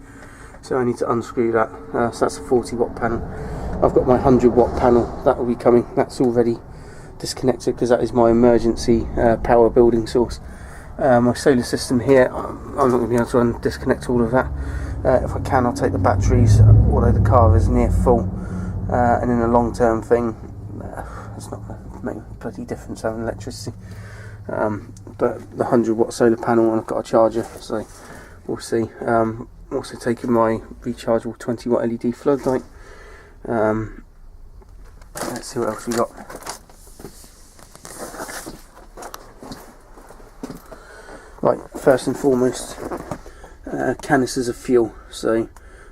so I need to unscrew that. So that's a 40 watt panel. I've got my 100 watt panel, that will be coming. That's already disconnected because that is my emergency power building source. My solar system here, I'm not going to be able to disconnect all of that. If I can, I'll take the batteries, although the car is near full, and in a long term thing, it's not going to make a bloody difference having electricity. But the 100 watt solar panel, and I've got a charger, so we'll see. Also taking my rechargeable 20 watt LED floodlight. Let's see what else we got. Right, first and foremost, canisters of fuel. So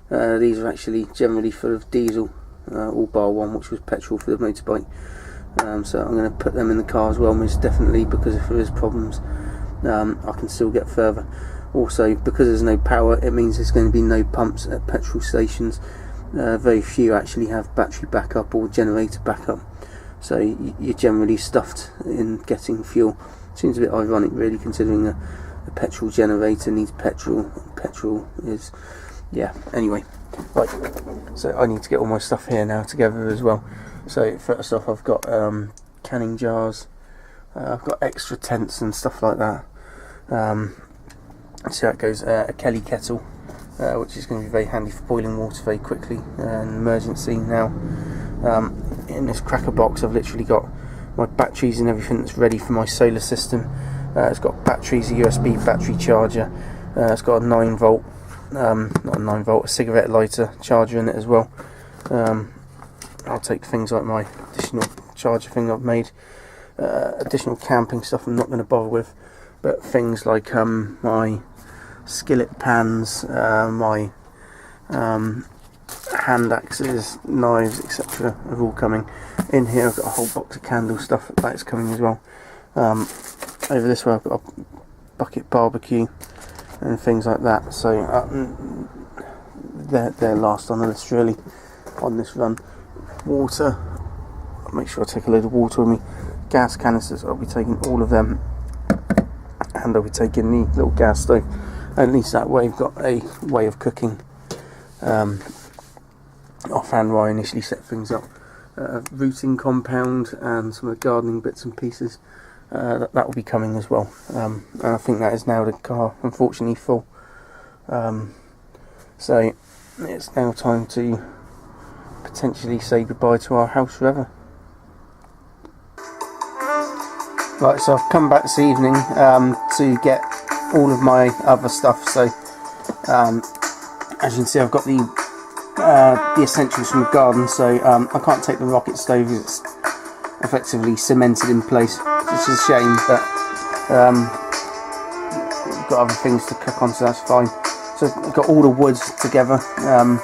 these are actually generally full of diesel, all bar one, which was petrol for the motorbike. So I'm going to put them in the car as well, most definitely, because if there is problems, I can still get further. Also, because there's no power, it means there's going to be no pumps at petrol stations. Very few actually have battery backup or generator backup, so you're generally stuffed in getting fuel. Seems a bit ironic, really, considering a petrol generator needs petrol. Petrol is, yeah. Anyway, right. So I need to get all my stuff here now together as well. So first off, I've got canning jars, I've got extra tents and stuff like that. So that goes a Kelly kettle, which is going to be very handy for boiling water very quickly, an emergency now. In this cracker box, I've literally got my batteries and everything that's ready for my solar system. It's got batteries, a USB battery charger, it's got a 9 volt, not a 9 volt, a cigarette lighter charger in it as well. I'll take things like my additional charger thing I've made, additional camping stuff I'm not going to bother with, but things like my skillet pans, my hand axes, knives, etc. are all coming in here. I've got a whole box of candle stuff that's coming as well. Over this way I've got a bucket barbecue and things like that, so they're last on the list really on this run. Water, I'll make sure I take a load of water with me. Gas canisters, I'll be taking all of them, and I'll be taking the little gas stove. At least that way I've got a way of cooking offhand where I initially set things up. Rooting compound and some of the gardening bits and pieces, that will be coming as well. And I think that is now the car unfortunately full. So it's now time to potentially say goodbye to our house forever. Right, so I've come back this evening to get all of my other stuff. So as you can see, I've got the essentials from the garden. So I can't take the rocket stove, it's effectively cemented in place, which is a shame, but I've got other things to cook on, so that's fine. So I've got all the woods together from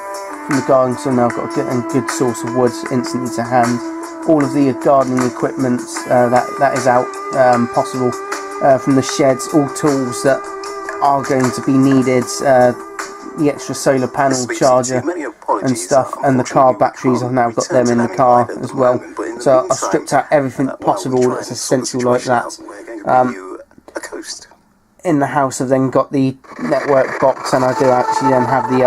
the garden, so now I've got a good source of woods instantly to hand. All of the gardening equipment that is out, possible from the sheds, all tools that are going to be needed, the extra solar panel charger and stuff, and the car batteries, I've now got them in the car as well. So I've stripped out everything possible that's essential like that. In the house I've then got the network box, and I do actually then have the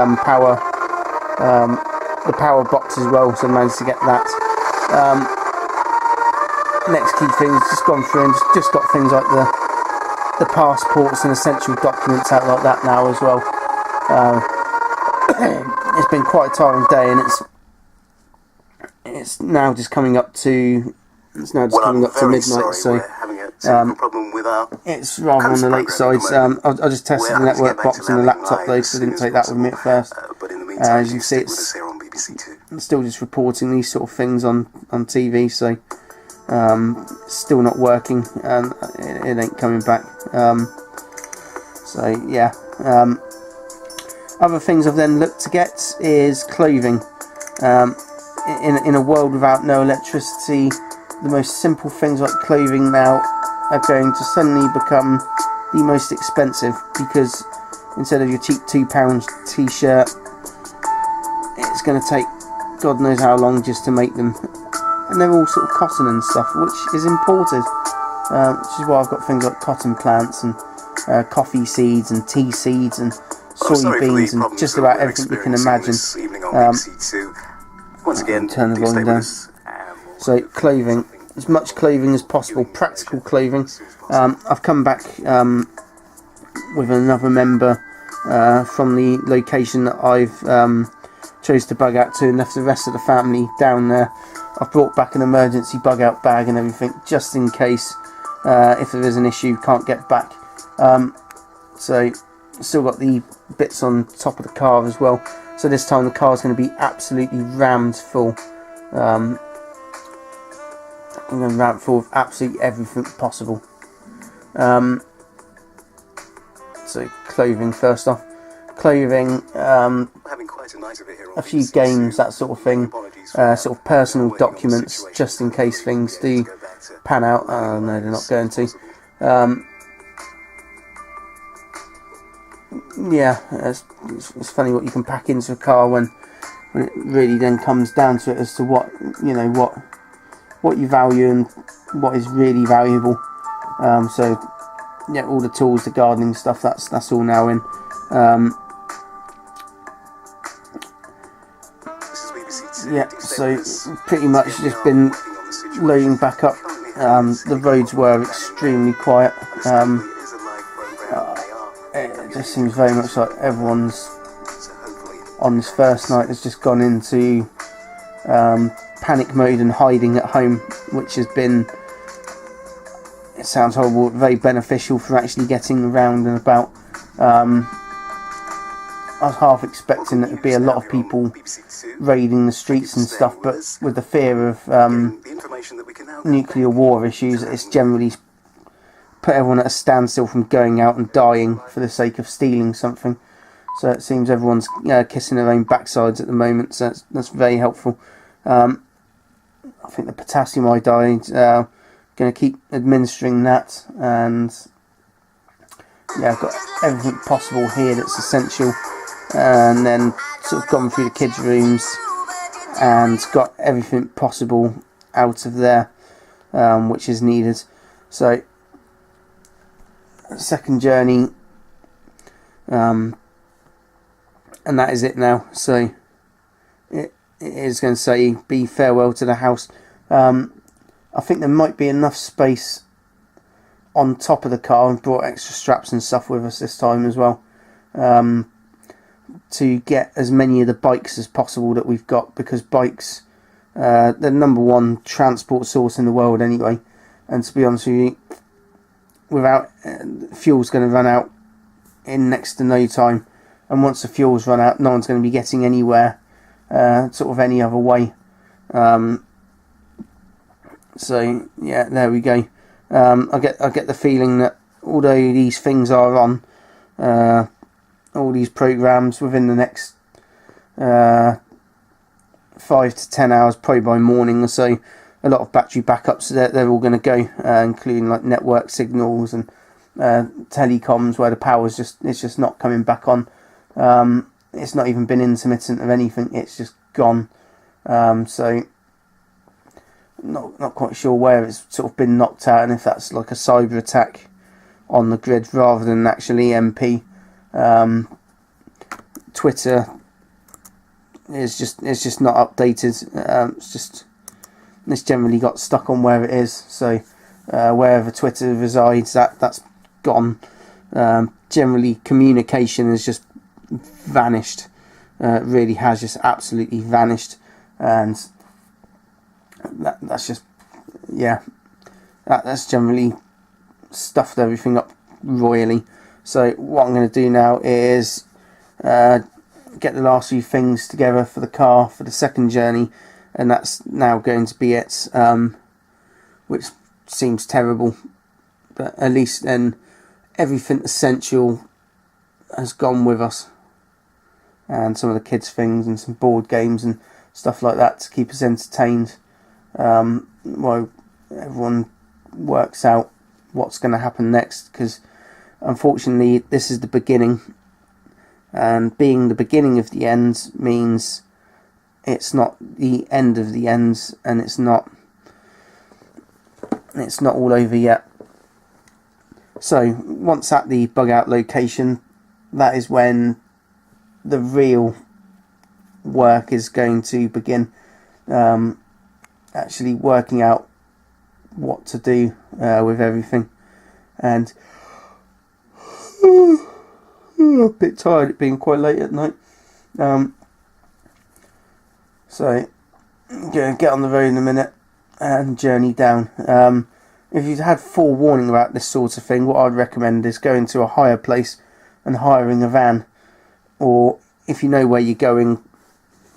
power box as well, so I managed to get that. Next key thing is just gone through and just got things like the passports and essential documents out like that now as well. It's been quite a tiring day, and it's now just coming up to midnight, so it's rather on the late side. I just tested the network box and the laptop though, so I didn't take that with me at first. As you can see, it's still just reporting these sort of things on TV, so it's still not working, and it ain't coming back. So yeah. Other things I've then looked to get is clothing. In a world without no electricity, the most simple things like clothing now are going to suddenly become the most expensive, because instead of your cheap £2 t-shirt, it's going to take God knows how long just to make them, and they're all sort of cotton and stuff, which is imported, which is why I've got things like cotton plants and coffee seeds and tea seeds and soybeans and just about everything you can imagine. Once again, turn the volume down. So clothing, as much clothing as possible, practical clothing. I've come back with another member from the location that I've chose to bug out to, and left the rest of the family down there. I've brought back an emergency bug out bag and everything, just in case if there is an issue, can't get back. So still got the bits on top of the car as well, so this time the car is going to be absolutely rammed full. I'm going to ram it full of absolutely everything possible. So clothing first off. Clothing, a few games, that sort of thing, sort of personal documents, just in case things do pan out. No, they're not going to. Yeah, it's funny what you can pack into a car when it really then comes down to it as to what you value and what is really valuable. So yeah, all the tools, the gardening stuff, that's all now in. Yeah, so pretty much just been loading back up. The roads were extremely quiet. It just seems very much like everyone's on this first night has just gone into panic mode and hiding at home, which has been, it sounds horrible, very beneficial for actually getting around and about. I was half expecting there to be a lot of people raiding the streets and stuff, but with the fear of nuclear war issues, it's generally put everyone at a standstill from going out and dying for the sake of stealing something. So it seems everyone's kissing their own backsides at the moment, so that's very helpful. I think the potassium iodide, going to keep administering that, and yeah, I've got everything possible here that's essential, and then sort of gone through the kids' rooms and got everything possible out of there, which is needed. So second journey and that is it now. So it is going to say be farewell to the house. I think there might be enough space on top of the car, and brought extra straps and stuff with us this time as well, to get as many of the bikes as possible that we've got, because bikes, they're the #1 transport source in the world anyway, and to be honest with you, without fuel's going to run out in next to no time, and once the fuel's run out, no one's going to be getting anywhere sort of any other way. So yeah, there we go. I get the feeling that although these things are on all these programs within the next 5 to 10 hours, probably by morning or so, a lot of battery backups, they're all going to go, including like network signals and telecoms, where the power's just not coming back on. It's not even been intermittent of anything, it's just gone. So not quite sure where it's sort of been knocked out, and if that's like a cyber attack on the grid rather than actually MP. Twitter is just not updated. It's generally got stuck on where it is. So wherever Twitter resides, that's gone. Generally, communication has just vanished. It really has just absolutely vanished, and that's just, yeah, that's generally stuffed everything up royally. So what I'm going to do now is get the last few things together for the car for the second journey, and that's now going to be it, which seems terrible, but at least then everything essential has gone with us, and some of the kids' things and some board games and stuff like that to keep us entertained while everyone works out what's going to happen next, because unfortunately this is the beginning, and being the beginning of the end means it's not the end of the ends, and it's not all over yet. So once at the bug out location, that is when the real work is going to begin, actually working out what to do with everything. And I'm a bit tired, it being quite late at night, so I'm going to get on the road in a minute and journey down. If you've had forewarning about this sort of thing, what I'd recommend is going to a higher place and hiring a van, or if you know where you're going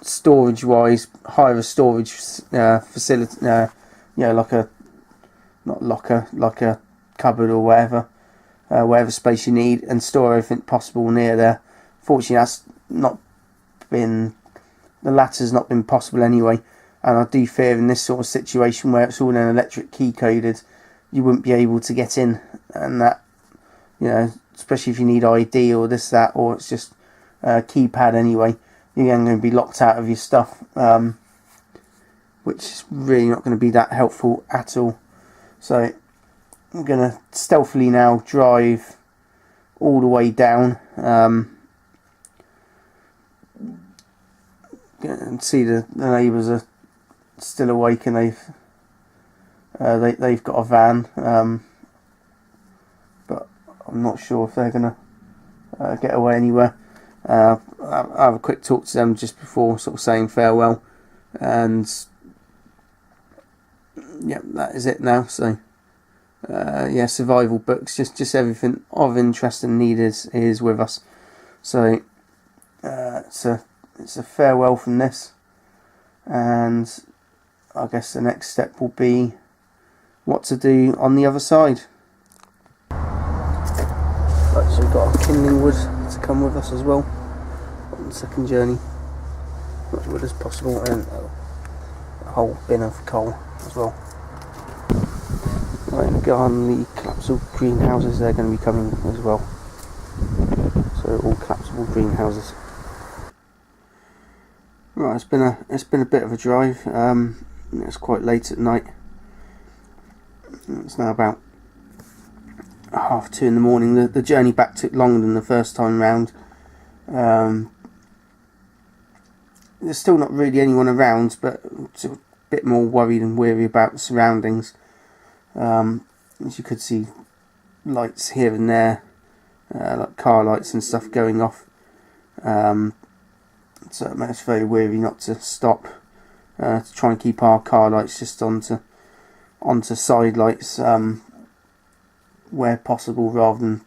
storage wise, hire a storage facility, like a, not locker, like a cupboard or whatever space you need, and store everything possible near there. Fortunately, that's not been, the latter's not been possible anyway, and I do fear in this sort of situation where it's all in electric key coded, you wouldn't be able to get in, and that, especially if you need ID or this, that, or it's just a keypad anyway, you're going to be locked out of your stuff, which is really not going to be that helpful at all. So I'm going to stealthily now drive all the way down, and see the neighbours are still awake, and they've got a van, but I'm not sure if they're going to get away anywhere. I'll have a quick talk to them just before sort of saying farewell, and yeah, that is it now. So yeah, survival books, just everything of interest and need is with us. So it's a farewell from this, and I guess the next step will be what to do on the other side. Right, so we've got our kindling wood to come with us as well on the second journey, as much wood as possible, and a whole bin of coal as well. Right, and go on the collapsible greenhouses, they're going to be coming as well, so all collapsible greenhouses. Right, it's been a bit of a drive. It's quite late at night. It's now about 2:30 in the morning. The journey back took longer than the first time round. There's still not really anyone around, but sort of a bit more worried and weary about the surroundings. As you could see, lights here and there, like car lights and stuff going off. So it makes us very weary not to stop, to try and keep our car lights just onto side lights where possible, rather than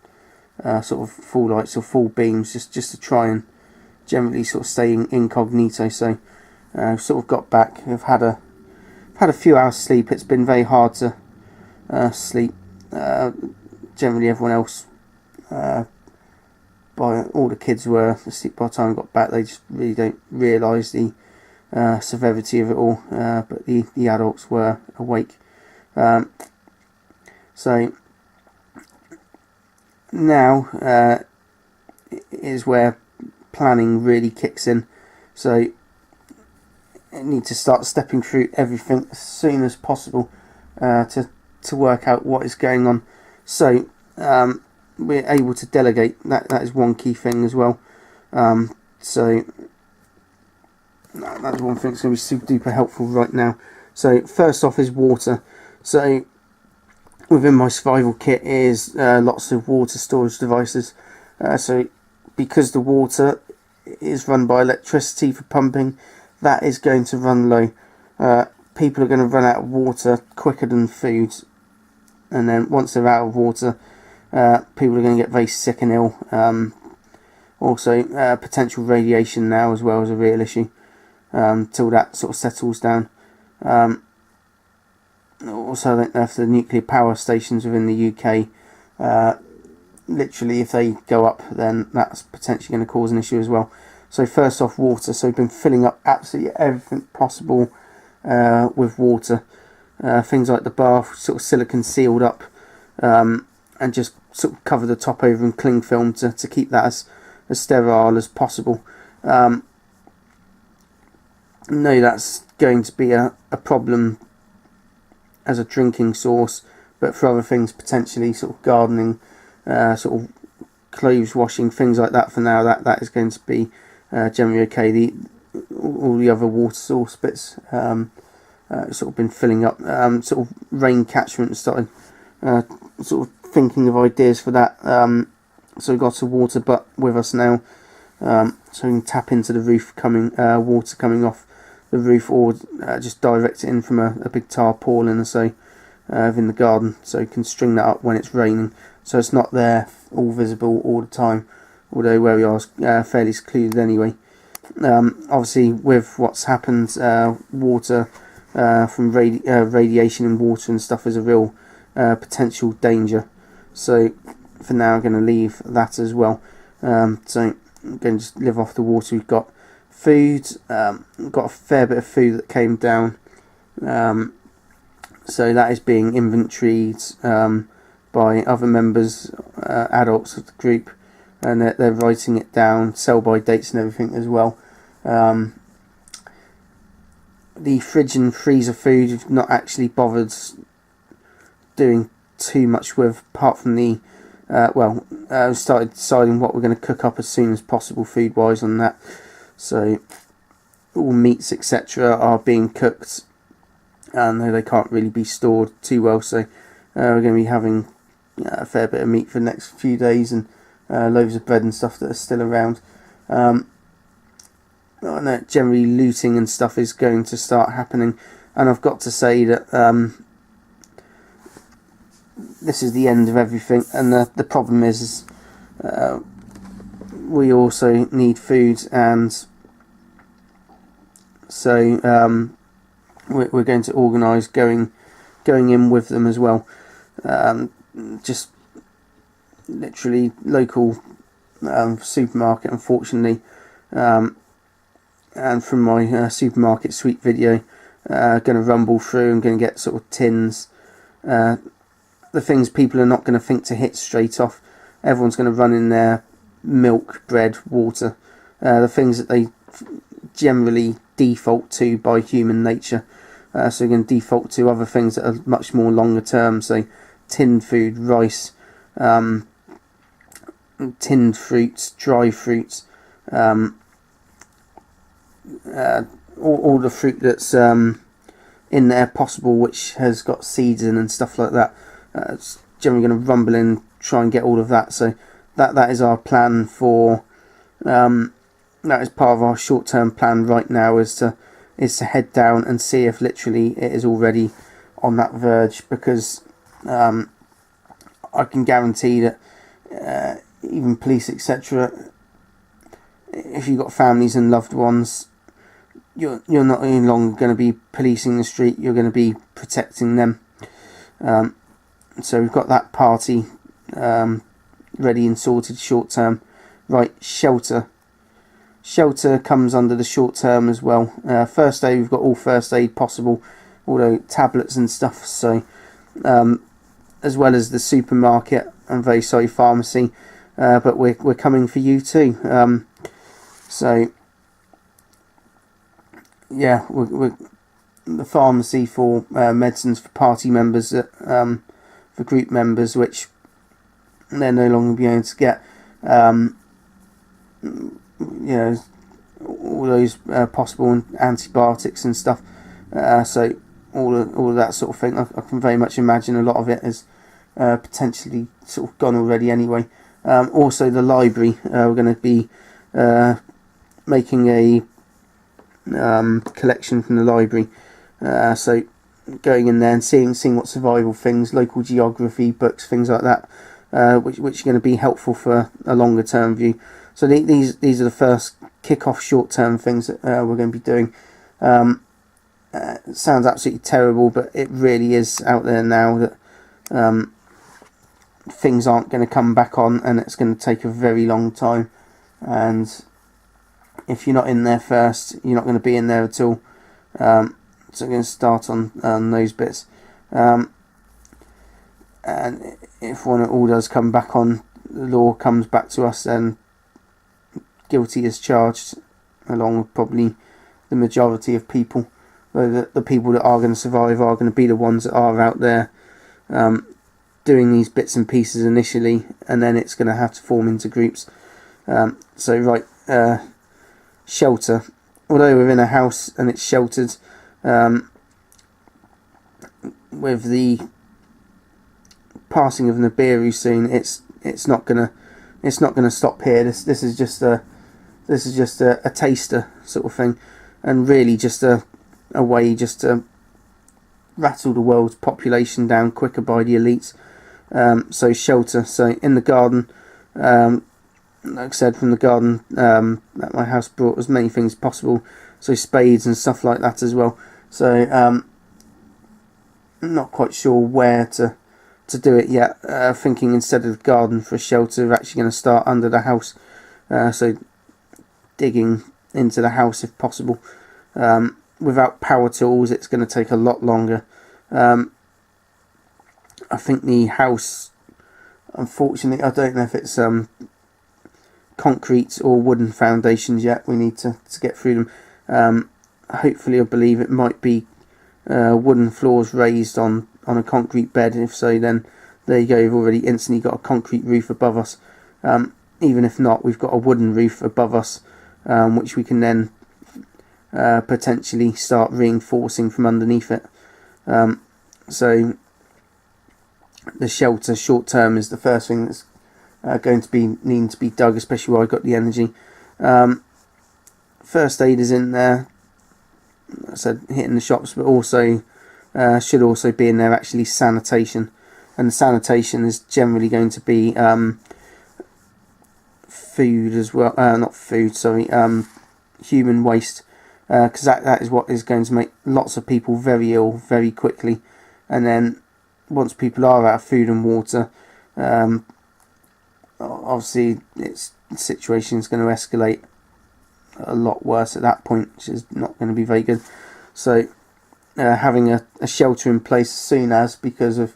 sort of full lights or full beams, just to try and generally sort of stay incognito. So I've sort of got back. I've had a few hours sleep. It's been very hard to sleep. Generally everyone else, all the kids were asleep by the time I got back. They just really don't realise the severity of it all, but the adults were awake. So now is where planning really kicks in. So I need to start stepping through everything as soon as possible to work out what is going on. So we're able to delegate. That is one key thing as well. So that's one thing that's going to be super duper helpful right now. So first off is water. So within my survival kit is lots of water storage devices. So because the water is run by electricity for pumping, that is going to run low. People are going to run out of water quicker than food, and then once they're out of water, people are going to get very sick and ill. Also potential radiation now as well is a real issue till that sort of settles down. Also, I don't know if the nuclear power stations within the UK, literally if they go up, then that's potentially going to cause an issue as well. So first off, water. So we've been filling up absolutely everything possible with water. Things like the bath, sort of silicone sealed up, and just sort of cover the top over in cling film to keep that as sterile as possible. No, that's going to be a problem as a drinking source, but for other things, potentially sort of gardening, sort of clothes washing, things like that, for now that is going to be generally okay. All the other water source bits sort of been filling up. Sort of rain catchment started sort of thinking of ideas for that. So we've got a water butt with us now, so we can tap into the roof water coming off the roof, or just direct it in from a big tarpaulin or so in the garden, so you can string that up when it's raining, so it's not there all visible all the time, although where we are is fairly secluded anyway. Obviously with what's happened, water from radiation in water and stuff is a real potential danger, so for now I'm going to leave that as well. So I'm going to just live off the water we've got. Food, got a fair bit of food that came down, so that is being inventoried by other members, adults of the group, and they're writing it down, sell by dates and everything as well. The fridge and freezer food we've not actually bothered doing too much with, apart from the we started deciding what we're going to cook up as soon as possible food wise on that. So all meats etc. are being cooked, and they can't really be stored too well, so we're going to be having a fair bit of meat for the next few days, and loaves of bread and stuff that are still around. Generally looting and stuff is going to start happening, and I've got to say that this is the end of everything, and the problem is we also need food, and so we're going to organise going in with them as well. Just literally local supermarket, unfortunately, and from my supermarket sweep video, going to rumble through and going to get sort of tins, the things people are not going to think to hit straight off. Everyone's going to run in there: milk, bread, water, the things that they generally default to by human nature. So you're going to default to other things that are much more longer term, so tinned food, rice, tinned fruits, dry fruits, all the fruit that's in there possible, which has got seeds in and stuff like that. It's generally going to rumble in, try and get all of that. So that is our plan for. That is part of our short-term plan right now, is to head down and see if literally it is already on that verge, because I can guarantee that even police, etc., if you've got families and loved ones, you're not any longer going to be policing the street, you're going to be protecting them. So we've got that party ready and sorted short term. Right, shelter. Shelter comes under the short term as well. First aid, we've got all first aid possible, although tablets and stuff. So as well as the supermarket, I'm very sorry, pharmacy, but we're coming for you too. So yeah, we're the pharmacy for medicines for party members, for group members, which they're no longer be able to get. You know, all those possible antibiotics and stuff. So all of that sort of thing. I can very much imagine a lot of it is potentially sort of gone already anyway. Also the library, we're going to be making a collection from the library. So going in there and seeing what survival things, local geography books, things like that, which are going to be helpful for a longer term view. So these are the first kick-off short-term things that we're going to be doing. It sounds absolutely terrible, but it really is out there now that things aren't going to come back on, and it's going to take a very long time. And if you're not in there first, you're not going to be in there at all. So I'm going to start on those bits. And if one it all does come back on, the law comes back to us, then guilty is charged, along with probably the majority of people. The people that are going to survive are going to be the ones that are out there doing these bits and pieces initially, and then it's going to have to form into groups. So right, shelter. Although we're in a house and it's sheltered, with the passing of Nibiru soon, it's not gonna stop here. This is just a taster sort of thing, and really just a way just to rattle the world's population down quicker by the elites. So shelter. So in the garden, like I said, from the garden at my house, brought as many things as possible. So spades and stuff like that as well. So I'm not quite sure where to do it yet. Thinking instead of the garden for a shelter, we're actually going to start under the house. So digging into the house if possible. Without power tools, it's going to take a lot longer. I think the house, unfortunately, I don't know if it's concrete or wooden foundations yet. We need to get through them. Hopefully, I believe it might be wooden floors raised on a concrete bed. If so, then there you go, you've already instantly got a concrete roof above us. Even if not, we've got a wooden roof above us, which we can then potentially start reinforcing from underneath it. So the shelter short term is the first thing that's going to be needing to be dug, especially where I got the energy. First aid is in there, I said, hitting the shops, but also should also be in there actually sanitation, and the sanitation is generally going to be food as well, not food, sorry, human waste, because that is what is going to make lots of people very ill very quickly. And then once people are out of food and water, obviously the situation is going to escalate a lot worse at that point, which is not going to be very good. So having a shelter in place as soon as, because of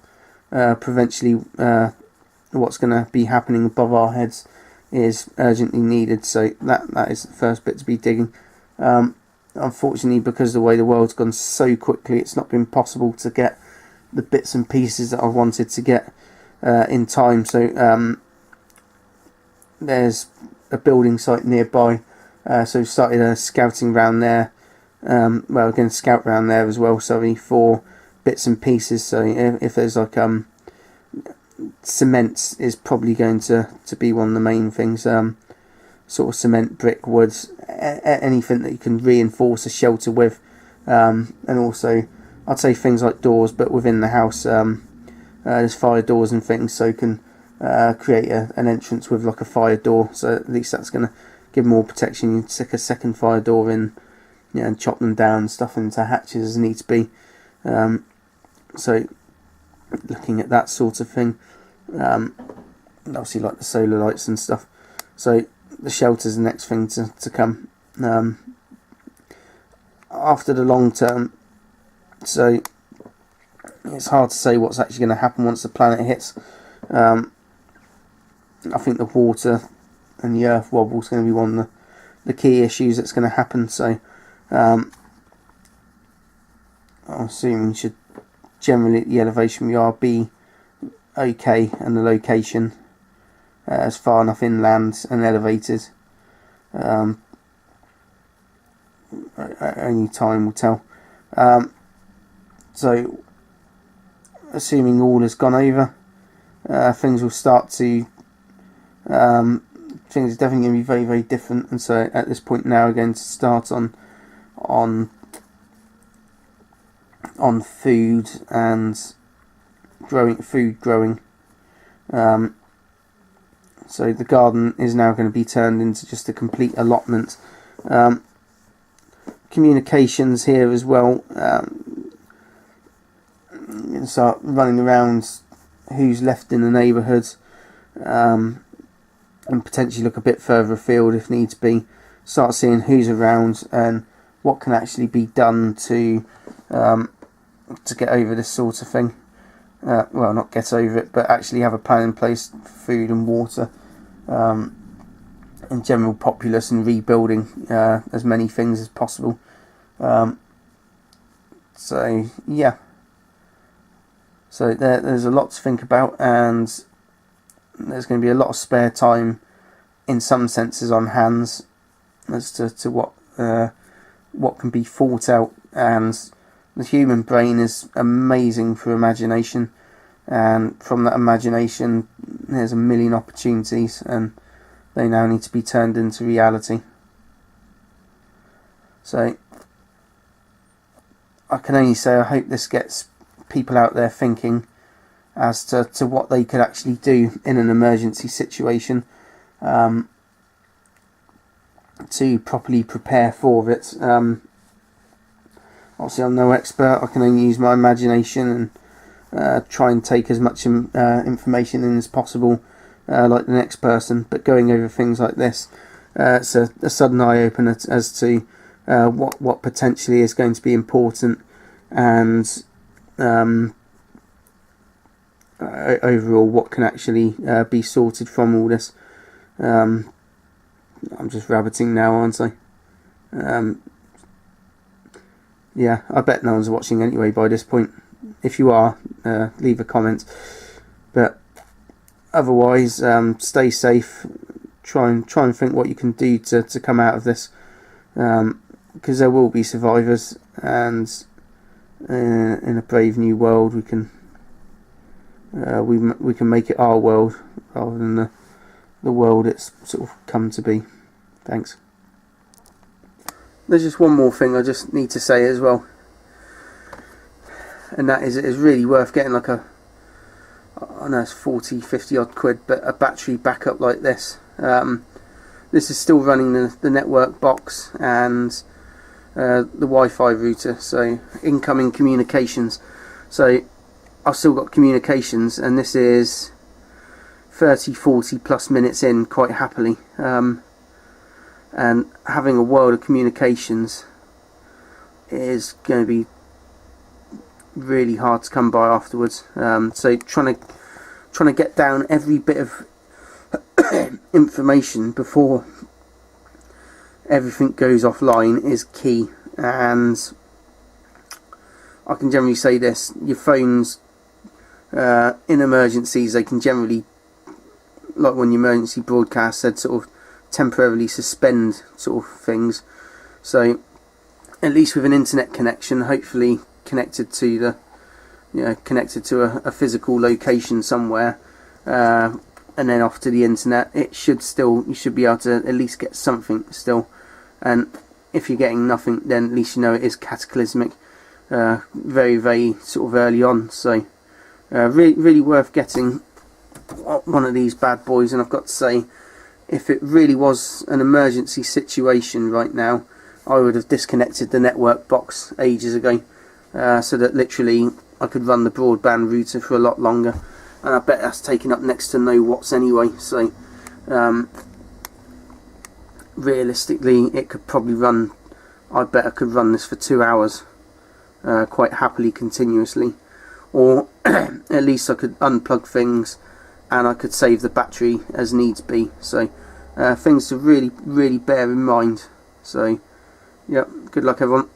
provincially what's going to be happening above our heads, is urgently needed. So that is the first bit to be digging. Unfortunately, because of the way the world's gone so quickly, it's not been possible to get the bits and pieces that I wanted to get in time. So there's a building site nearby, so we started scouting around there. Well, we're going to scout around there as well, sorry, for bits and pieces. So if there's like cement is probably going to be one of the main things, sort of cement, brick, woods, anything that you can reinforce a shelter with, and also I'd say things like doors, but within the house, there's fire doors and things, so you can create an entrance with like a fire door, so at least that's going to give more protection. You can stick a second fire door in, yeah, and chop them down, stuff into hatches as needs be. So looking at that sort of thing, obviously like the solar lights and stuff. So the shelter's the next thing to come after the long term. So it's hard to say what's actually going to happen once the planet hits. I think the water and the earth wobble is going to be one of the key issues that's going to happen. So I'm assuming should generally at the elevation we are be okay, and the location is far enough inland and elevated. Only time will tell. So assuming all has gone over, things will start to things are definitely going to be very, very different. And so at this point now, we're going to start on food and growing. So the garden is now going to be turned into just a complete allotment. Communications here as well. Start running around who's left in the neighbourhood, and potentially look a bit further afield if needs be. Start seeing who's around and what can actually be done to get over this sort of thing. Well, not get over it, but actually have a plan in place for food and water, and general populace, and rebuilding as many things as possible. So yeah, so there's a lot to think about, and there's going to be a lot of spare time in some senses on hands as to what can be thought out. And the human brain is amazing for imagination, and from that imagination there's a million opportunities, and they now need to be turned into reality. So I can only say I hope this gets people out there thinking as to what they could actually do in an emergency situation, to properly prepare for it. Obviously I'm no expert, I can only use my imagination and try and take as much information in as possible, like the next person. But going over things like this, it's a sudden eye-opener as to what potentially is going to be important, and overall what can actually be sorted from all this. I'm just rabbiting now, aren't I? Yeah, I bet no one's watching anyway by this point. If you are, leave a comment. But otherwise, stay safe. Try and think what you can do to come out of this, because there will be survivors, and in a brave new world we can make it our world rather than the world it's sort of come to be. Thanks. There's just one more thing I just need to say as well, and that is it is really worth getting like I know it's 40-50 odd quid, but a battery backup like this. This is still running the network box and the Wi-Fi router, so incoming communications. So I've still got communications, and this is 30-40 plus minutes in quite happily, and having a world of communications is going to be really hard to come by afterwards. So trying to get down every bit of information before everything goes offline is key. And I can generally say this: your phones in emergencies they can generally, like when the emergency broadcast said, sort of temporarily suspend sort of things. So at least with an internet connection, hopefully connected to the, connected to a physical location somewhere, and then off to the internet, you should be able to at least get something still. And if you're getting nothing, then at least you know it is cataclysmic, very, very sort of early on. So really worth getting one of these bad boys. And I've got to say, if it really was an emergency situation right now, I would have disconnected the network box ages ago, so that literally I could run the broadband router for a lot longer. And I bet that's taking up next to no watts anyway. So realistically, it could probably run, I bet I could run this for 2 hours quite happily, continuously. Or at least I could unplug things and I could save the battery as needs be. So things to really bear in mind. So yeah, good luck everyone.